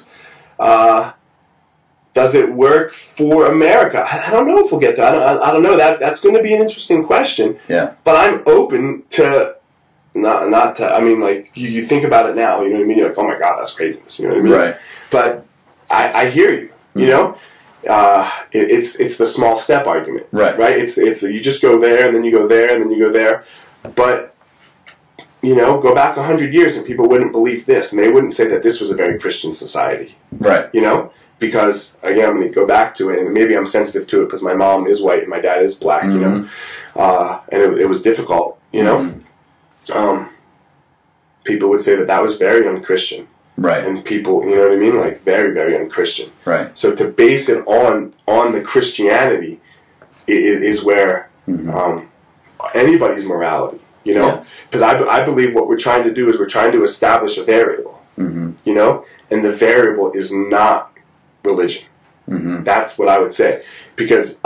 Does it work for America? I don't know if we'll get to. I don't know. That's going to be an interesting question. Yeah. But I'm open to not to. I mean, like, you think about it now. You know what I mean? You're like, oh my God, that's craziness. You know what I mean? Right. But I hear you. It's the small step argument. Right. Right. It's you just go there and then you go there and then you go there, but. Go back 100 years and people wouldn't believe this, and they wouldn't say that this was a very Christian society. Right. Because, again, I'm going to go back to it, and maybe I'm sensitive to it because my mom is white and my dad is black, and it was difficult, People would say that was very unchristian. Right. And people, you know what I mean? Like, very, very unchristian. Right. So to base it on the Christianity is where anybody's morality. Because I believe what we're trying to do is we're trying to establish a variable, and the variable is not religion. That's what I would say, because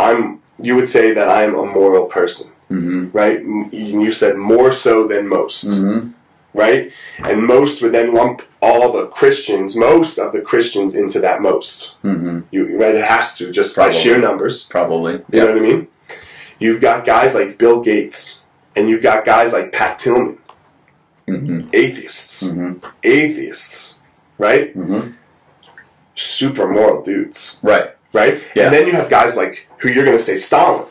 you would say that I am a moral person, right? You said more so than most, right? And most would then lump most of the Christians into that most. Right? It has to, just by sheer numbers. Probably. You know what I mean? You've got guys like Bill Gates. And you've got guys like Pat Tillman, atheists, right? Super moral dudes, right? Yeah. And then you have guys like who you're going to say Stalin,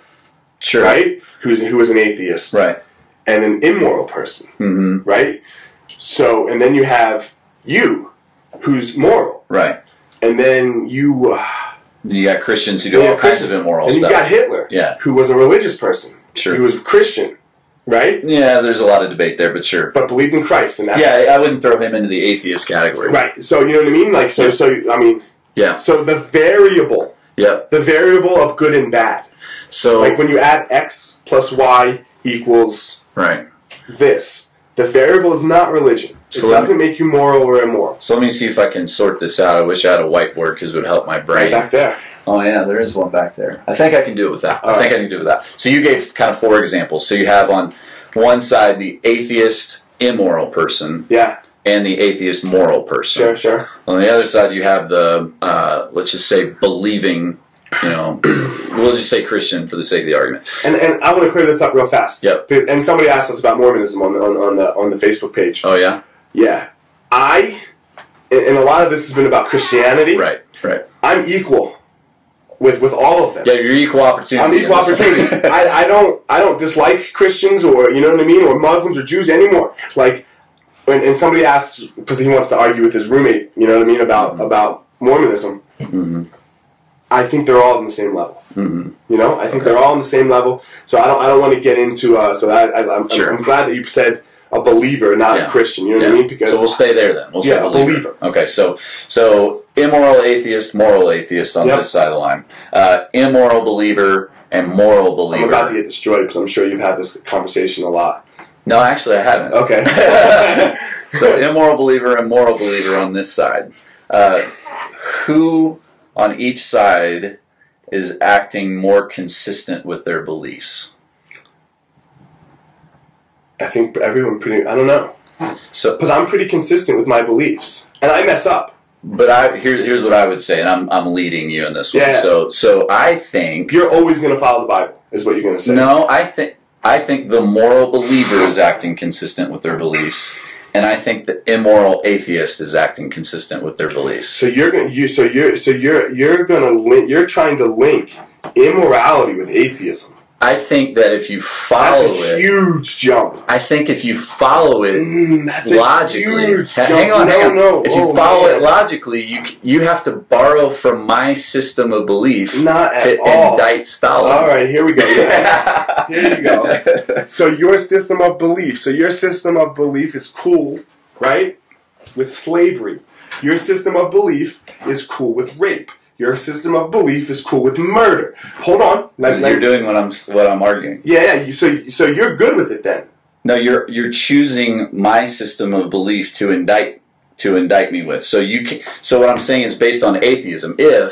sure, right? Who was an atheist, right? And an immoral person, right? So, and then you have you, who's moral, right? And then you got Christians who do all kinds of immoral stuff. And you got Hitler, who was a religious person, sure, who was Christian. Right? Yeah, there's a lot of debate there, but sure. But believed in Christ, and I wouldn't throw him into the atheist category. Right. So you know what I mean? Like, so I mean, yeah. So the variable, the variable of good and bad. So, like when you add X plus Y equals this, the variable is not religion. It doesn't make you moral or immoral. So let me see if I can sort this out. I wish I had a whiteboard because it would help my brain. Right back there. Oh, yeah, there is one back there. I think I can do it with that. I can do it with that. So you gave kind of 4 examples. So you have on one side the atheist, immoral person. Yeah. And the atheist, moral person. Sure. On the other side, you have the, let's just say, believing, we'll just say Christian for the sake of the argument. And I want to clear this up real fast. Yep. And somebody asked us about Mormonism on the Facebook page. Oh, yeah? Yeah. And a lot of this has been about Christianity. Right. I'm equal with all of them. Yeah, you're equal opportunity. I'm equal opportunity. I don't dislike Christians or, you know what I mean, or Muslims or Jews anymore. Like, and somebody asked, because he wants to argue with his roommate, you know what I mean, about Mormonism. I think they're all on the same level. I think they're all on the same level. So I don't want to get into. I'm glad that you said a believer, not a Christian. You know what I mean? Because so we'll stay there then. We'll say believer. Okay, so immoral atheist, moral atheist on this side of the line. Immoral believer and moral believer. I'm about to get destroyed because I'm sure you've had this conversation a lot. No, actually, I haven't. Okay. So immoral believer and moral believer on this side. Who on each side is acting more consistent with their beliefs? I think everyone pretty. I don't know. So, Because I'm pretty consistent with my beliefs, and I mess up. but here's what I would say, and I'm leading you in this one. Yeah. So I think You're always going to follow the Bible, is what you're going to say. no, I think the moral believer is acting consistent with their beliefs, and I think the immoral atheist is acting consistent with their beliefs. So you're trying to link immorality with atheism. I think that if you That's follow a it, huge jump. I think if you follow it That's a logically, huge hang jump. on. No. If you Oh, follow man. it logically, you have to borrow from my system of belief Not at to all. indict Stalin. All right, here we go. Here you go. So your system of belief. Is cool, right? With slavery. Your system of belief is cool with rape. Your system of belief is cool with murder. Hold on. You're doing what I'm arguing. Yeah. So you're good with it then. No, you're choosing my system of belief to indict me with. So what I'm saying is based on atheism. What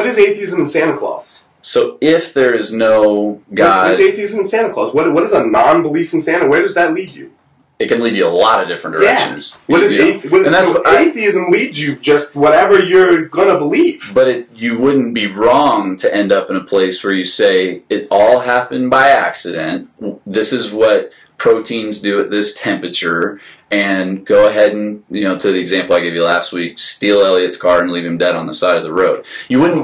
is atheism and Santa Claus? So if there is no God, What's atheism and Santa Claus? What is a non-belief in Santa? Where does that lead you? it can lead you a lot of different directions. Yeah. Atheism leads you just whatever you're gonna believe. But you wouldn't be wrong to end up in a place where you say it all happened by accident. This is what proteins do at this temperature, and go ahead and, to the example I gave you last week, steal Elliot's car and leave him dead on the side of the road. You wouldn't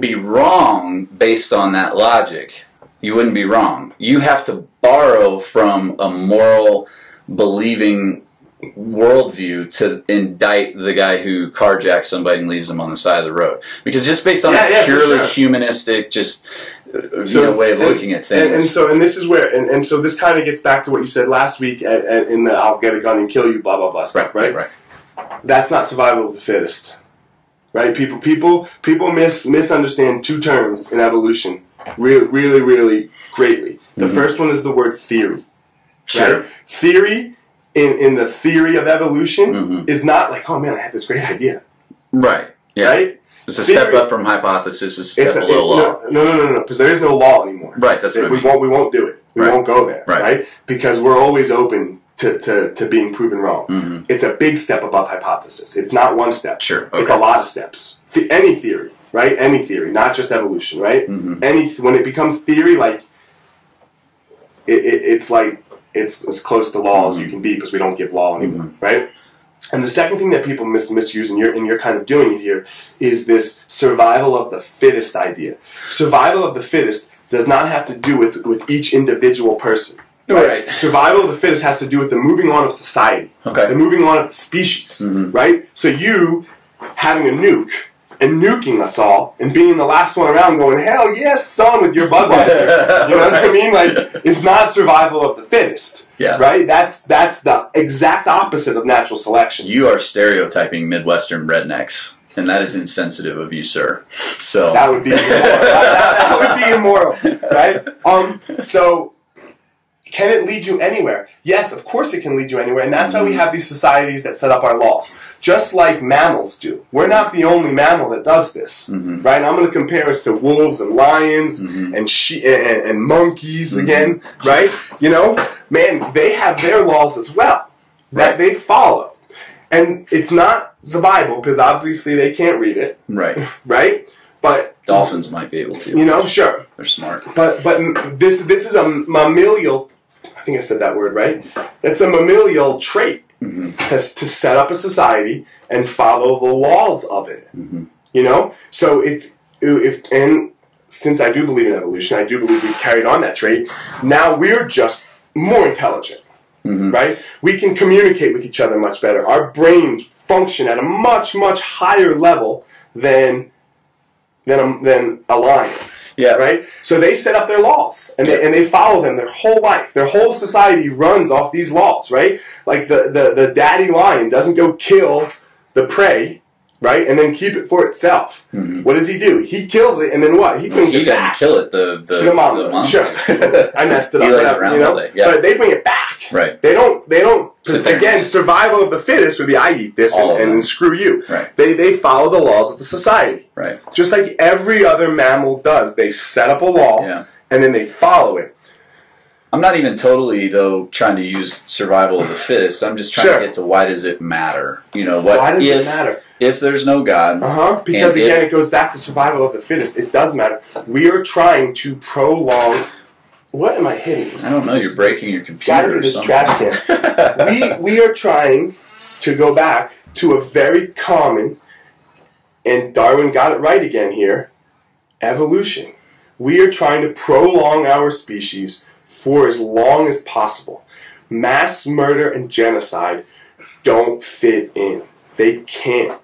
be wrong based on that logic. You wouldn't be wrong. You have to borrow from a moral, believing worldview to indict the guy who carjacks somebody and leaves them on the side of the road. Because just based on a purely humanistic, way of looking at things. And this is where, and so this kind of gets back to what you said last week in the "I'll get a gun and kill you" blah blah blah stuff, right? That's not survival of the fittest, right? People misunderstand two terms in evolution really, really greatly. The first one is the word theory. Sure. Right? Theory, in the theory of evolution, is not like, oh man, I had this great idea. Right. Yeah. Right? It's a step up from hypothesis, it's a step below law. No, because there is no law anymore. Right, that's what we won't do it. We won't go there, right? Because we're always open to being proven wrong. It's a big step above hypothesis. It's not one step. Sure. Okay. It's a lot of steps. Any theory, right? Any theory, not just evolution, right? When it becomes theory, like it's like it's as close to law as you can be, because we don't give law anymore, right? And the second thing that people misuse, and you're kind of doing it here, is this survival of the fittest idea. Survival of the fittest does not have to do with each individual person. Right. Survival of the fittest has to do with the moving on of society, the moving on of the species, right? So you having a nuke and nuking us all and being the last one around going, hell yes, son, with your Budweiser. You know what I mean? Like, it's not survival of the fittest. Yeah. Right? That's the exact opposite of natural selection. You are stereotyping Midwestern rednecks, and that is insensitive of you, sir. So that would be immoral. That would be immoral, right? So can it lead you anywhere? Yes, of course it can lead you anywhere, and that's why we have these societies that set up our laws, just like mammals do. We're not the only mammal that does this, right? And I'm going to compare us to wolves and lions and monkeys again, right? You know, man, they have their laws as well that they follow, and it's not the Bible, because obviously they can't read it, right? But dolphins might be able to. You know, sure, they're smart. But this is a mammalial. I think I said that word right. It's a mammalial trait to set up a society and follow the laws of it. You know, so and since I do believe in evolution, I do believe we've carried on that trait. Now we're just more intelligent, right? We can communicate with each other much better. Our brains function at a much higher level than a lion. Yeah. Right? So they set up their laws, and they follow them their whole life. Their whole society runs off these laws, right? Like the daddy lion doesn't go kill the prey right? And then keep it for itself. Mm-hmm. What does he do? He kills it, and then what? He brings He it doesn't back. kill it. The mom. Sure. I messed it up. He lays whatever, around you know? all day. Yeah. But they bring it back. Right. They don't. Sit there. Again, survival of the fittest would be I eat this All of and them. screw you. Right. They follow the laws of the society. Right. Just like every other mammal does. They set up a law and then they follow it. I'm not even totally, though, trying to use survival of the fittest. I'm just trying to get to why does it matter? You know, why does it matter? If there's no God. Because, again, it goes back to survival of the fittest. It does matter. We are trying to prolong... What am I hitting? I don't know. You're breaking your computer Gotta be or this something. trash can. we are trying to go back to a very common, and Darwin got it right again here, evolution. We are trying to prolong our species for as long as possible. Mass murder and genocide don't fit in. They can't.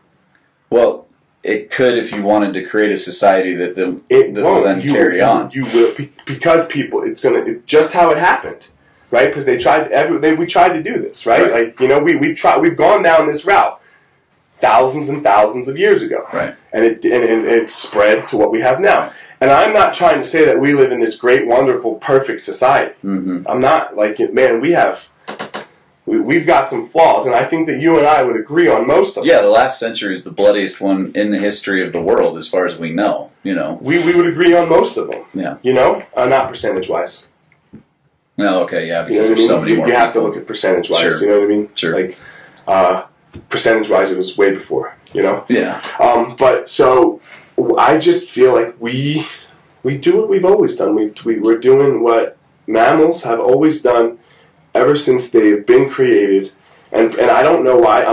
Well, it could if you wanted to create a society that will then carry on. You will, because people. It's just how it happened, right? Because we tried to do this, right? Like we've gone down this route thousands and thousands of years ago, right? And it spread to what we have now. Right. And I'm not trying to say that we live in this great, wonderful, perfect society. Mm-hmm. I'm not man. We've got some flaws, and I think that you and I would agree on most of them. Yeah, the last century is the bloodiest one in the history of the world, as far as we know. You know, we would agree on most of them. Yeah, you know, not percentage-wise. No, okay, yeah, because there's so many more. You have to look at percentage-wise. Sure. You know what I mean? Sure. Like, percentage-wise, it was way before. You know? Yeah. But so I just feel like we do what we've always done. We're doing what mammals have always done ever since they've been created, and I don't know why.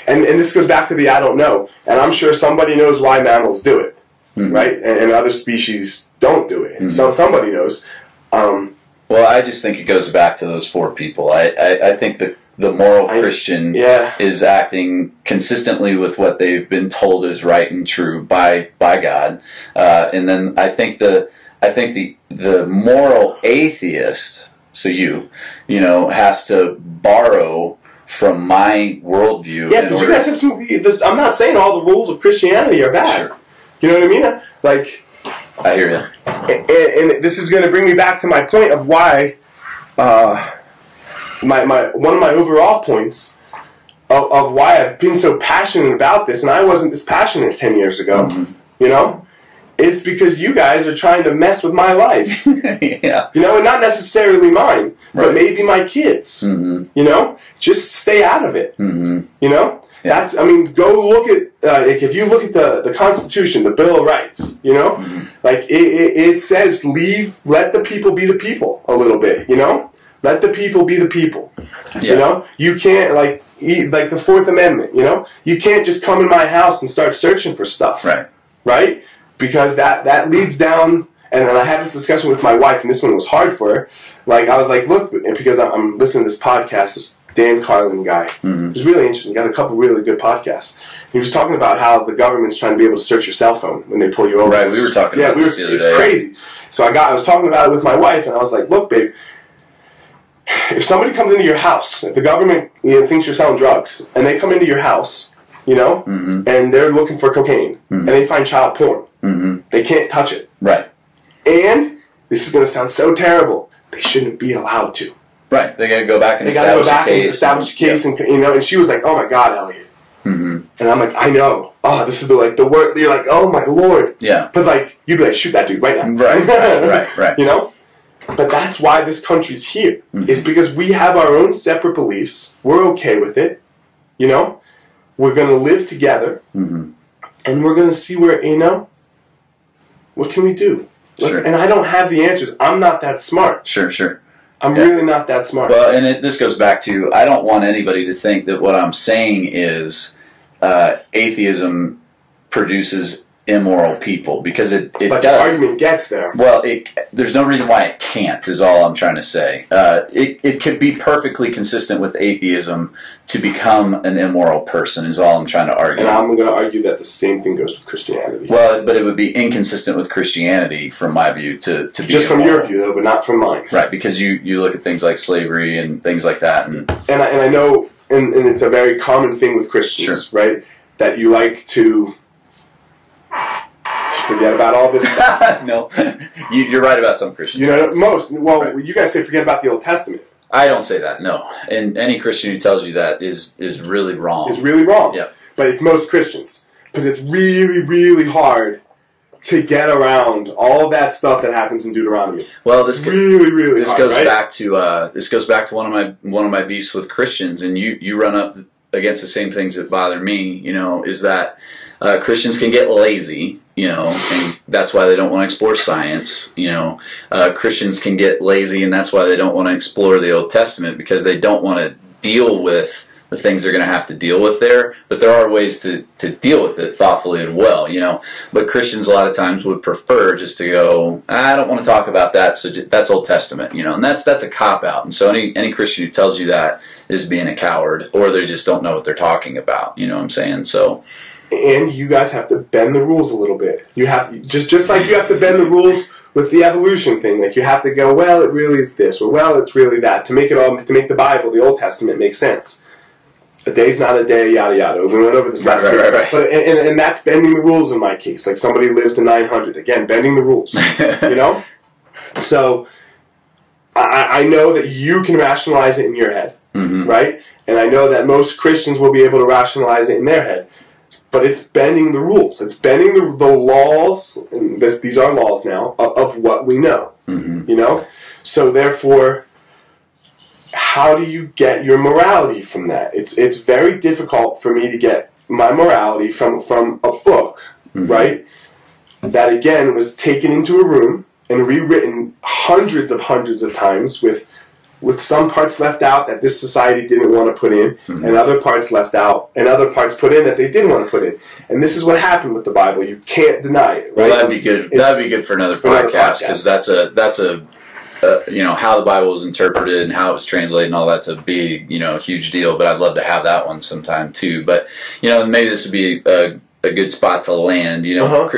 And this goes back to the I don't know, and I'm sure somebody knows why mammals do it, right? And other species don't do it. So somebody knows. Well, I just think it goes back to those four people. I think that the moral Christian is acting consistently with what they've been told is right and true by God, and then I think the moral atheist. So you know, has to borrow from my worldview. Yeah, because you guys have some. I'm not saying all the rules of Christianity are bad. Sure. You know what I mean? Like, I hear you. And this is going to bring me back to my point of why. One of my overall points of why I've been so passionate about this, and I wasn't this passionate 10 years ago. Mm-hmm. You know. It's because you guys are trying to mess with my life. Yeah. You know, and not necessarily mine, but maybe my kids. Mm-hmm. You know? Just stay out of it. Mm-hmm. You know? Yeah. Go look at, if you look at the Constitution, the Bill of Rights, you know? Mm-hmm. Like, it says let the people be the people a little bit, you know? Let the people be the people. Yeah. You know? You can't, like the Fourth Amendment, you know? You can't just come in my house and start searching for stuff. Right. Right? Because that leads down, and then I had this discussion with my wife, and this one was hard for her. Like, I was like, look, because I'm listening to this podcast, this Dan Carlin guy. Mm-hmm. It was really interesting. He got a couple really good podcasts. He was talking about how the government's trying to be able to search your cell phone when they pull you over. Right, we were talking about this the other day. It's crazy. So I was talking about it with my wife, and I was like, look, babe, if somebody comes into your house, if the government thinks you're selling drugs, and they come into your house, you know, mm-hmm. and they're looking for cocaine, mm-hmm. and they find child porn, mm-hmm. they can't touch it. Right. And, this is going to sound so terrible, they shouldn't be allowed to. Right. They got to go back and establish a case. And, you know, and she was like, oh my God, Elliot. Mm-hmm. And I'm like, I know. Oh, this is the word. You're like, oh my Lord. Yeah. Because you'd be like, shoot that dude right now. Right. You know? But that's why this country's here. Mm-hmm. It's because we have our own separate beliefs. We're okay with it. You know? We're going to live together. Mm-hmm. And we're going to see where, you know, what can we do? Sure. And I don't have the answers. I'm not that smart. Sure. I'm really not that smart. Well, and this goes back to, I don't want anybody to think that what I'm saying is atheism produces immoral people, because it but does. The argument gets there. Well, there's no reason why it can't, is all I'm trying to say. It could be perfectly consistent with atheism to become an immoral person, is all I'm trying to argue. And I'm going to argue that the same thing goes with Christianity. Well, but it would be inconsistent with Christianity, from my view, to be just immoral. From your view, though, but not from mine. Right, because you look at things like slavery and things like that. And I know, and it's a very common thing with Christians, right? that you like to forget about all this stuff. No, you're right about some Christians. You know, Right. you guys say forget about the Old Testament. I don't say that, no. And any Christian who tells you that is really wrong. It's really wrong. Yeah. But it's most Christians. Because it's really, really hard to get around all that stuff that happens in Deuteronomy. Well, this really hard, goes right? back to one of my beefs with Christians, and you run up against the same things that bother me. You know, is that Christians can get lazy. You know, and that's why they don't want to explore science. You know, Christians can get lazy, and that's why they don't want to explore the Old Testament, because they don't want to deal with the things they're going to have to deal with there. But there are ways to deal with it thoughtfully and well, you know. But Christians a lot of times would prefer just to go, I don't want to talk about that, so that's Old Testament, you know. And that's a cop-out. And so any Christian who tells you that is being a coward, or they just don't know what they're talking about, you know what I'm saying? So... And you guys have to bend the rules a little bit. You have just like you have to bend the rules with the evolution thing. Like you have to go, well, it really is this, or well, it's really that, to make the Bible, the Old Testament, make sense. A day's not a day, yada yada. We went over this last week. Right. But and that's bending the rules in my case. Like somebody lives to 900. Again, bending the rules. You know. So I know that you can rationalize it in your head, right? And I know that most Christians will be able to rationalize it in their head. But it's bending the rules. It's bending the laws, and these are laws now, of what we know. You know? So therefore, how do you get your morality from that? It's very difficult for me to get my morality from a book, right? That, again, was taken into a room and rewritten hundreds of times with some parts left out that this society didn't want to put in, and other parts left out, and other parts put in that they didn't want to put in. And this is what happened with the Bible. You can't deny it, right? Well, that'd be good. That'd be good for another podcast, because that's a you know, how the Bible was interpreted and how it was translated and all that's a big, you know, huge deal. But I'd love to have that one sometime too. But you know, maybe this would be a good spot to land. You know,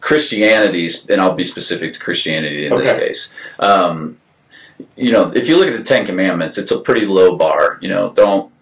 Christianity's, and I'll be specific to Christianity in this case. You know, if you look at the Ten Commandments, it's a pretty low bar. You know, don't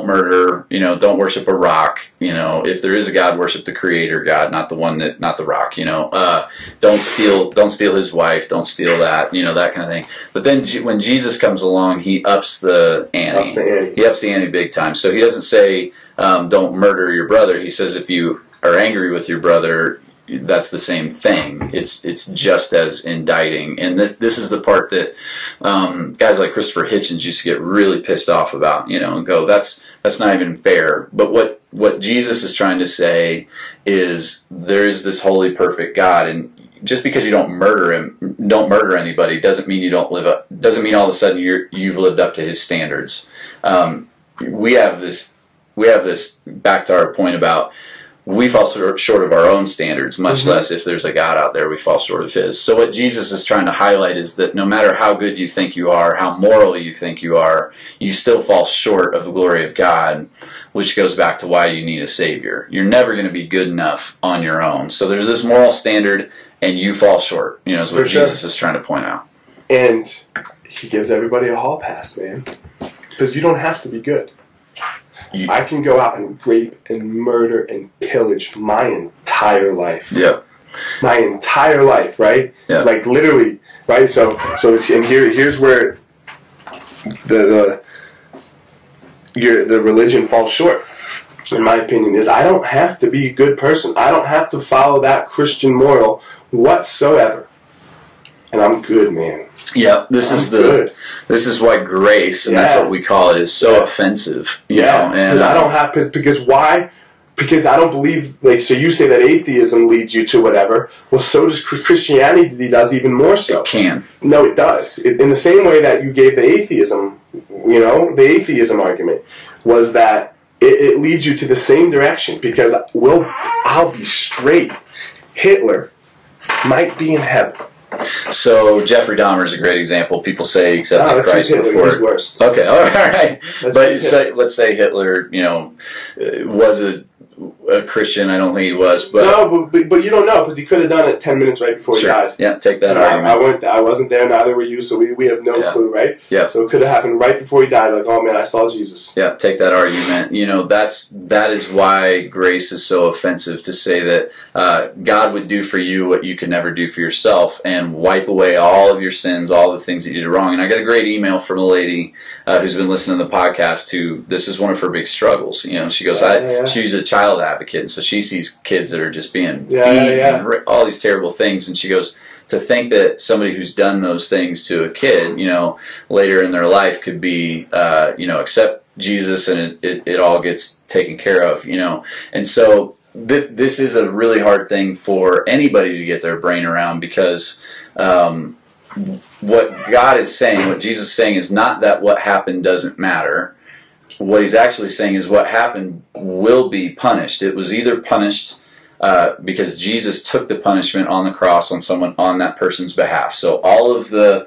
murder. You know, don't worship a rock. You know, if there is a God, worship the Creator God, not the rock. You know, don't steal his wife. Don't steal that. You know, that kind of thing. But then when Jesus comes along, he ups the ante. He ups the ante big time. So he doesn't say don't murder your brother. He says if you are angry with your brother, that's the same thing. It's just as indicting, and this is the part that guys like Christopher Hitchens used to get really pissed off about, you know, and go, that's not even fair. But what Jesus is trying to say is there is this holy, perfect God, and just because you don't murder anybody, doesn't mean you don't live up. Doesn't mean all of a sudden you've lived up to His standards. We have this back to our point about, we fall short of our own standards, much less if there's a God out there, we fall short of His. So what Jesus is trying to highlight is that no matter how good you think you are, how moral you think you are, you still fall short of the glory of God, which goes back to why you need a Savior. You're never going to be good enough on your own. So there's this moral standard, and you fall short, you know, is what Jesus is trying to point out. And He gives everybody a hall pass, man. Because you don't have to be good. I can go out and rape and murder and pillage my entire life. Yeah. My entire life, right? Yeah. Like literally, right? So and here's where the religion falls short, in my opinion, is I don't have to be a good person. I don't have to follow that Christian moral whatsoever. And I'm good, man. Yeah, this is why grace, and that's what we call it, is so offensive. You know, and I don't have because why? Because I don't believe, like, so you say that atheism leads you to whatever. Well, so does Christianity, does even more so. It can. No, it does. In the same way that you gave the atheism, you know, the atheism argument was that it leads you to the same direction, because I'll be straight. Hitler might be in heaven. So Jeffrey Dahmer is a great example. People say accepted Christ before. He's worst. Okay, all right. But let's say Hitler, you know, was a Christian. I don't think he was. But no, but you don't know because he could have done it 10 minutes right before he died. Yeah, take that argument. I wasn't there, neither were you, so we have no clue, right? Yeah. So it could have happened right before he died. Like, oh man, I saw Jesus. Yeah, take that argument. You know, that is why grace is so offensive, to say that God would do for you what you could never do for yourself and wipe away all of your sins, all the things that you did wrong. And I got a great email from a lady who's been listening to the podcast who, this is one of her big struggles. You know, she goes, she's a child advocate, and so she sees kids that are just being beat and all these terrible things, and she goes, to think that somebody who's done those things to a kid, you know, later in their life could be, you know, accept Jesus and it all gets taken care of, you know. And so this is a really hard thing for anybody to get their brain around, because what God is saying, what Jesus is saying, is not that what happened doesn't matter. What he's actually saying is what happened will be punished. It was either punished because Jesus took the punishment on the cross on that person's behalf. So all of the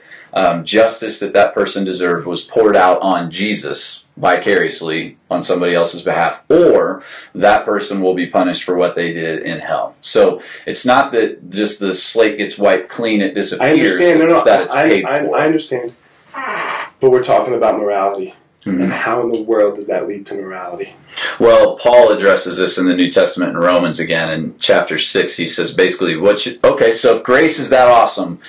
justice that person deserved was poured out on Jesus vicariously on somebody else's behalf, or that person will be punished for what they did in hell. So it's not that just the slate gets wiped clean, it disappears. I understand. It's that it's paid for. I understand. But we're talking about morality. Mm-hmm. And how in the world does that lead to morality? Well, Paul addresses this in the New Testament in Romans again. In chapter 6, he says basically, so if grace is that awesome,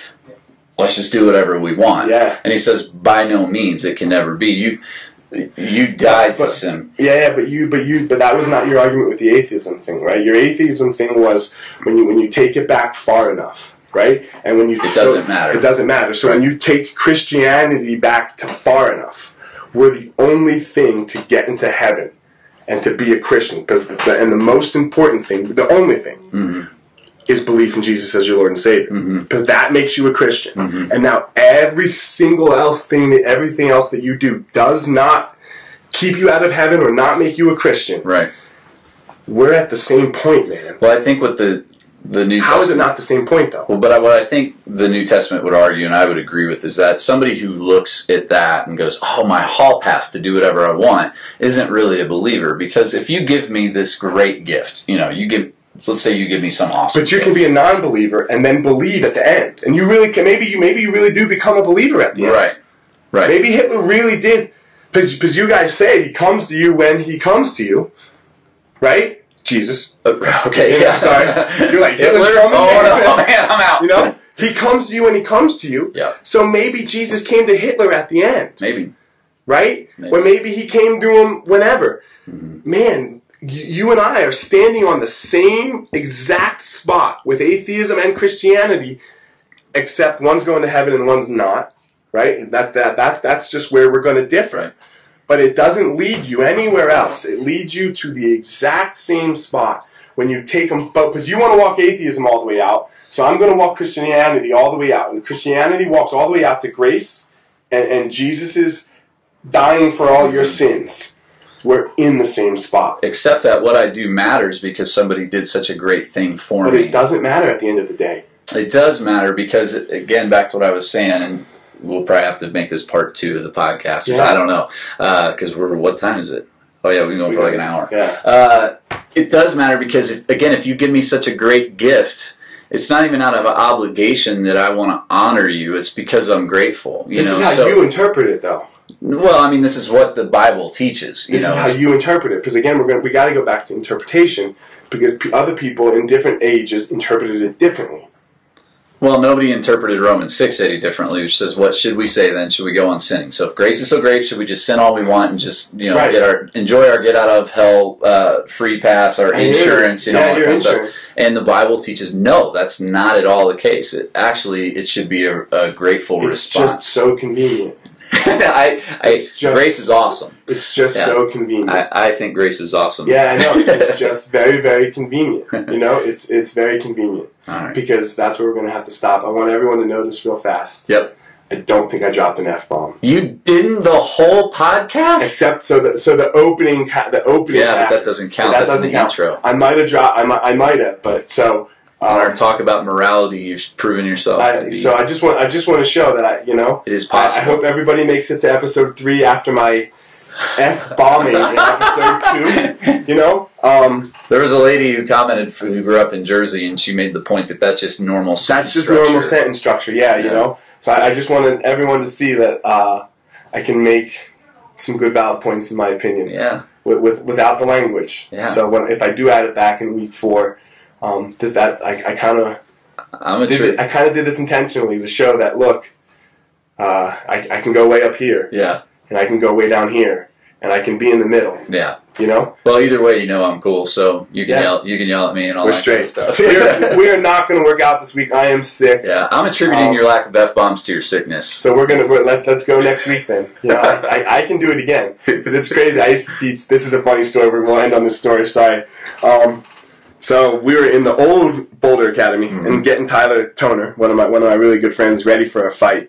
let's just do whatever we want. Yeah. And he says, by no means, it can never be. You died to sin. Yeah, but that was not your argument with the atheism thing, right? Your atheism thing was when you take it back far enough, right? And when it doesn't matter. It doesn't matter. So when you take Christianity back to far enough, we're the only thing to get into heaven and to be a Christian. And the most important thing, the only thing, is belief in Jesus as your Lord and Savior. Because that makes you a Christian. And now everything else that you do does not keep you out of heaven or not make you a Christian. Right. We're at the same point, man. Well, I think what the New Testament... How is it not the same point, though? Well, but what I think the New Testament would argue, and I would agree with, is that somebody who looks at that and goes, oh, my hall pass to do whatever I want, isn't really a believer. Because if you give me this great gift, you know, let's say you give me some awesome But you gift. can be a non-believer and then believe at the end. And you really can, maybe you really do become a believer at the end. Right. Maybe Hitler really did, because you guys say he comes to you when he comes to you, right? Jesus. Okay, yeah. Sorry. You're like, Hitler's coming? Oh, man, I'm out. You know? He comes to you when he comes to you. Yeah. So maybe Jesus came to Hitler at the end. Maybe. Right? Or maybe he came to him whenever. Man, you and I are standing on the same exact spot with atheism and Christianity, except one's going to heaven and one's not. Right? That's just where we're going to differ. Right. But it doesn't lead you anywhere else. It leads you to the exact same spot when you take them. Because you want to walk atheism all the way out, so I'm going to walk Christianity all the way out. And Christianity walks all the way out to grace, and Jesus is dying for all your sins. We're in the same spot. Except that what I do matters because somebody did such a great thing for me. But it doesn't matter at the end of the day. It does matter because, again, back to what I was saying, and we'll probably have to make this part 2 of the podcast. Yeah. I don't know. Because what time is it? Oh, yeah, we've been going for like an hour. Yeah. It does matter because, if you give me such a great gift, it's not even out of an obligation that I want to honor you. It's because I'm grateful. This is how you interpret it, though. Well, I mean, this is what the Bible teaches. This is how you interpret it. Because, again, we got to go back to interpretation because other people in different ages interpreted it differently. Well, nobody interpreted Romans 6 any differently, which says, what should we say then? Should we go on sinning? So if grace is so great, should we just sin all we want and just, enjoy our get out of hell free pass, our insurance, all that kind of stuff? And the Bible teaches, no, that's not at all the case. It should be a grateful response. It's just so convenient. Grace is awesome. It's just so convenient. I think grace is awesome. Yeah, I know. It's just very, very convenient. It's very convenient. All right. Because that's where we're going to have to stop. I want everyone to know this real fast. Yep. I don't think I dropped an F-bomb. You didn't the whole podcast? Except the opening. Yeah, but that doesn't count. That's in the intro. I might have dropped. I might have, but so. Or talk about morality. You've proven yourself to be. So I just want to show that it is possible. I hope everybody makes it to episode 3 after my F-bombing in episode 2, you know? There was a lady who commented who grew up in Jersey, and she made the point that that's just normal sentence That's just structure. normal sentence structure, yeah, you know? So I just wanted everyone to see that I can make some good valid points, in my opinion, without the language. Yeah. So if I do add it back in week 4, I kind of did this intentionally to show that, look, I can go way up here, and I can go way down here, and I can be in the middle. Yeah. You know? Well, either way, you know I'm cool, so you can yell at me and all that kind of stuff. We are not going to work out this week. I am sick. Yeah, I'm attributing your lack of F-bombs to your sickness. So let's go next week then. You know, I can do it again because it's crazy. I used to teach. This is a funny story. We'll end on this story. Sorry. So we were in the old Boulder Academy and getting Tyler Toner, one of my really good friends, ready for a fight.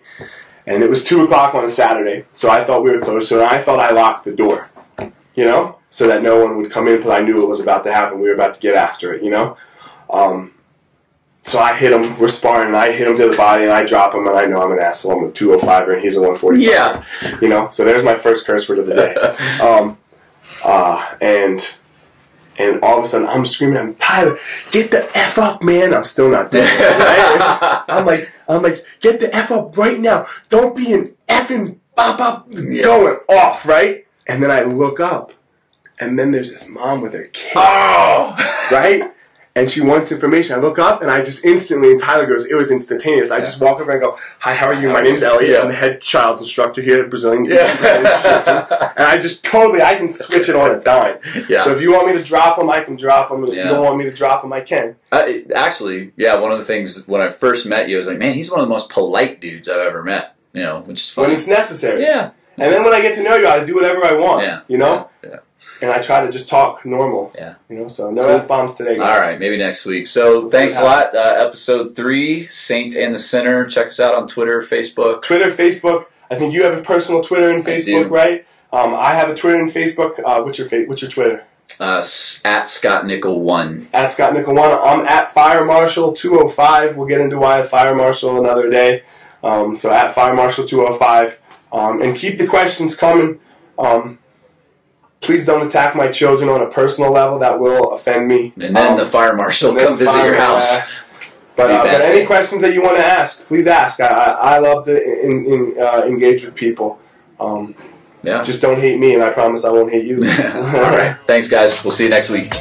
And it was 2 o'clock on a Saturday, so I thought we were close. So I thought I locked the door, you know, so that no one would come in because I knew it was about to happen. We were about to get after it, you know. So I hit him. We're sparring, and I hit him to the body, and I drop him, and I know I'm an asshole. I'm a 205er, and he's a 145er. Yeah. You know, so there's my first curse word of the day. And all of a sudden, I'm screaming, I'm Tyler, get the F up, man. I'm still not doing it. Right? I'm like, get the F up right now. Don't be an effing bop going off, right? And then I look up, and then there's this mom with her kid. Oh! Right? And she wants information. I look up, and I just instantly, and Tyler goes, it was instantaneous. I just walk over and go, hi, how are you? My name's Elliot. I'm the head child's instructor here at Brazilian Jiu-Jitsu. And I just I can switch it on a dime. Yeah. So if you want me to drop them, I can drop them. If you don't want me to drop them, I can. Actually, one of the things, when I first met you, I was like, man, he's one of the most polite dudes I've ever met. You know, which is funny. When it's necessary. Yeah. And then when I get to know you, I do whatever I want. Yeah. You know? Yeah. And I try to just talk normal. Yeah. You know, so no F-bombs today, guys. All right, maybe next week. So thanks a lot. Episode 3, Saint and the Sinner. Check us out on Twitter, Facebook. Twitter, Facebook. I think you have a personal Twitter and Facebook, right? I have a Twitter and Facebook. What's your Twitter? At ScottNickel1. At ScottNickel1. I'm at Fire Marshal 205. We'll get into why Fire Marshal another day. So at Fire Marshal 205. And keep the questions coming. Please don't attack my children on a personal level. That will offend me. And then the fire marshal will come visit your house. But any questions that you want to ask, please ask. I love to engage with people. Just don't hate me, and I promise I won't hate you. All right. Thanks, guys. We'll see you next week.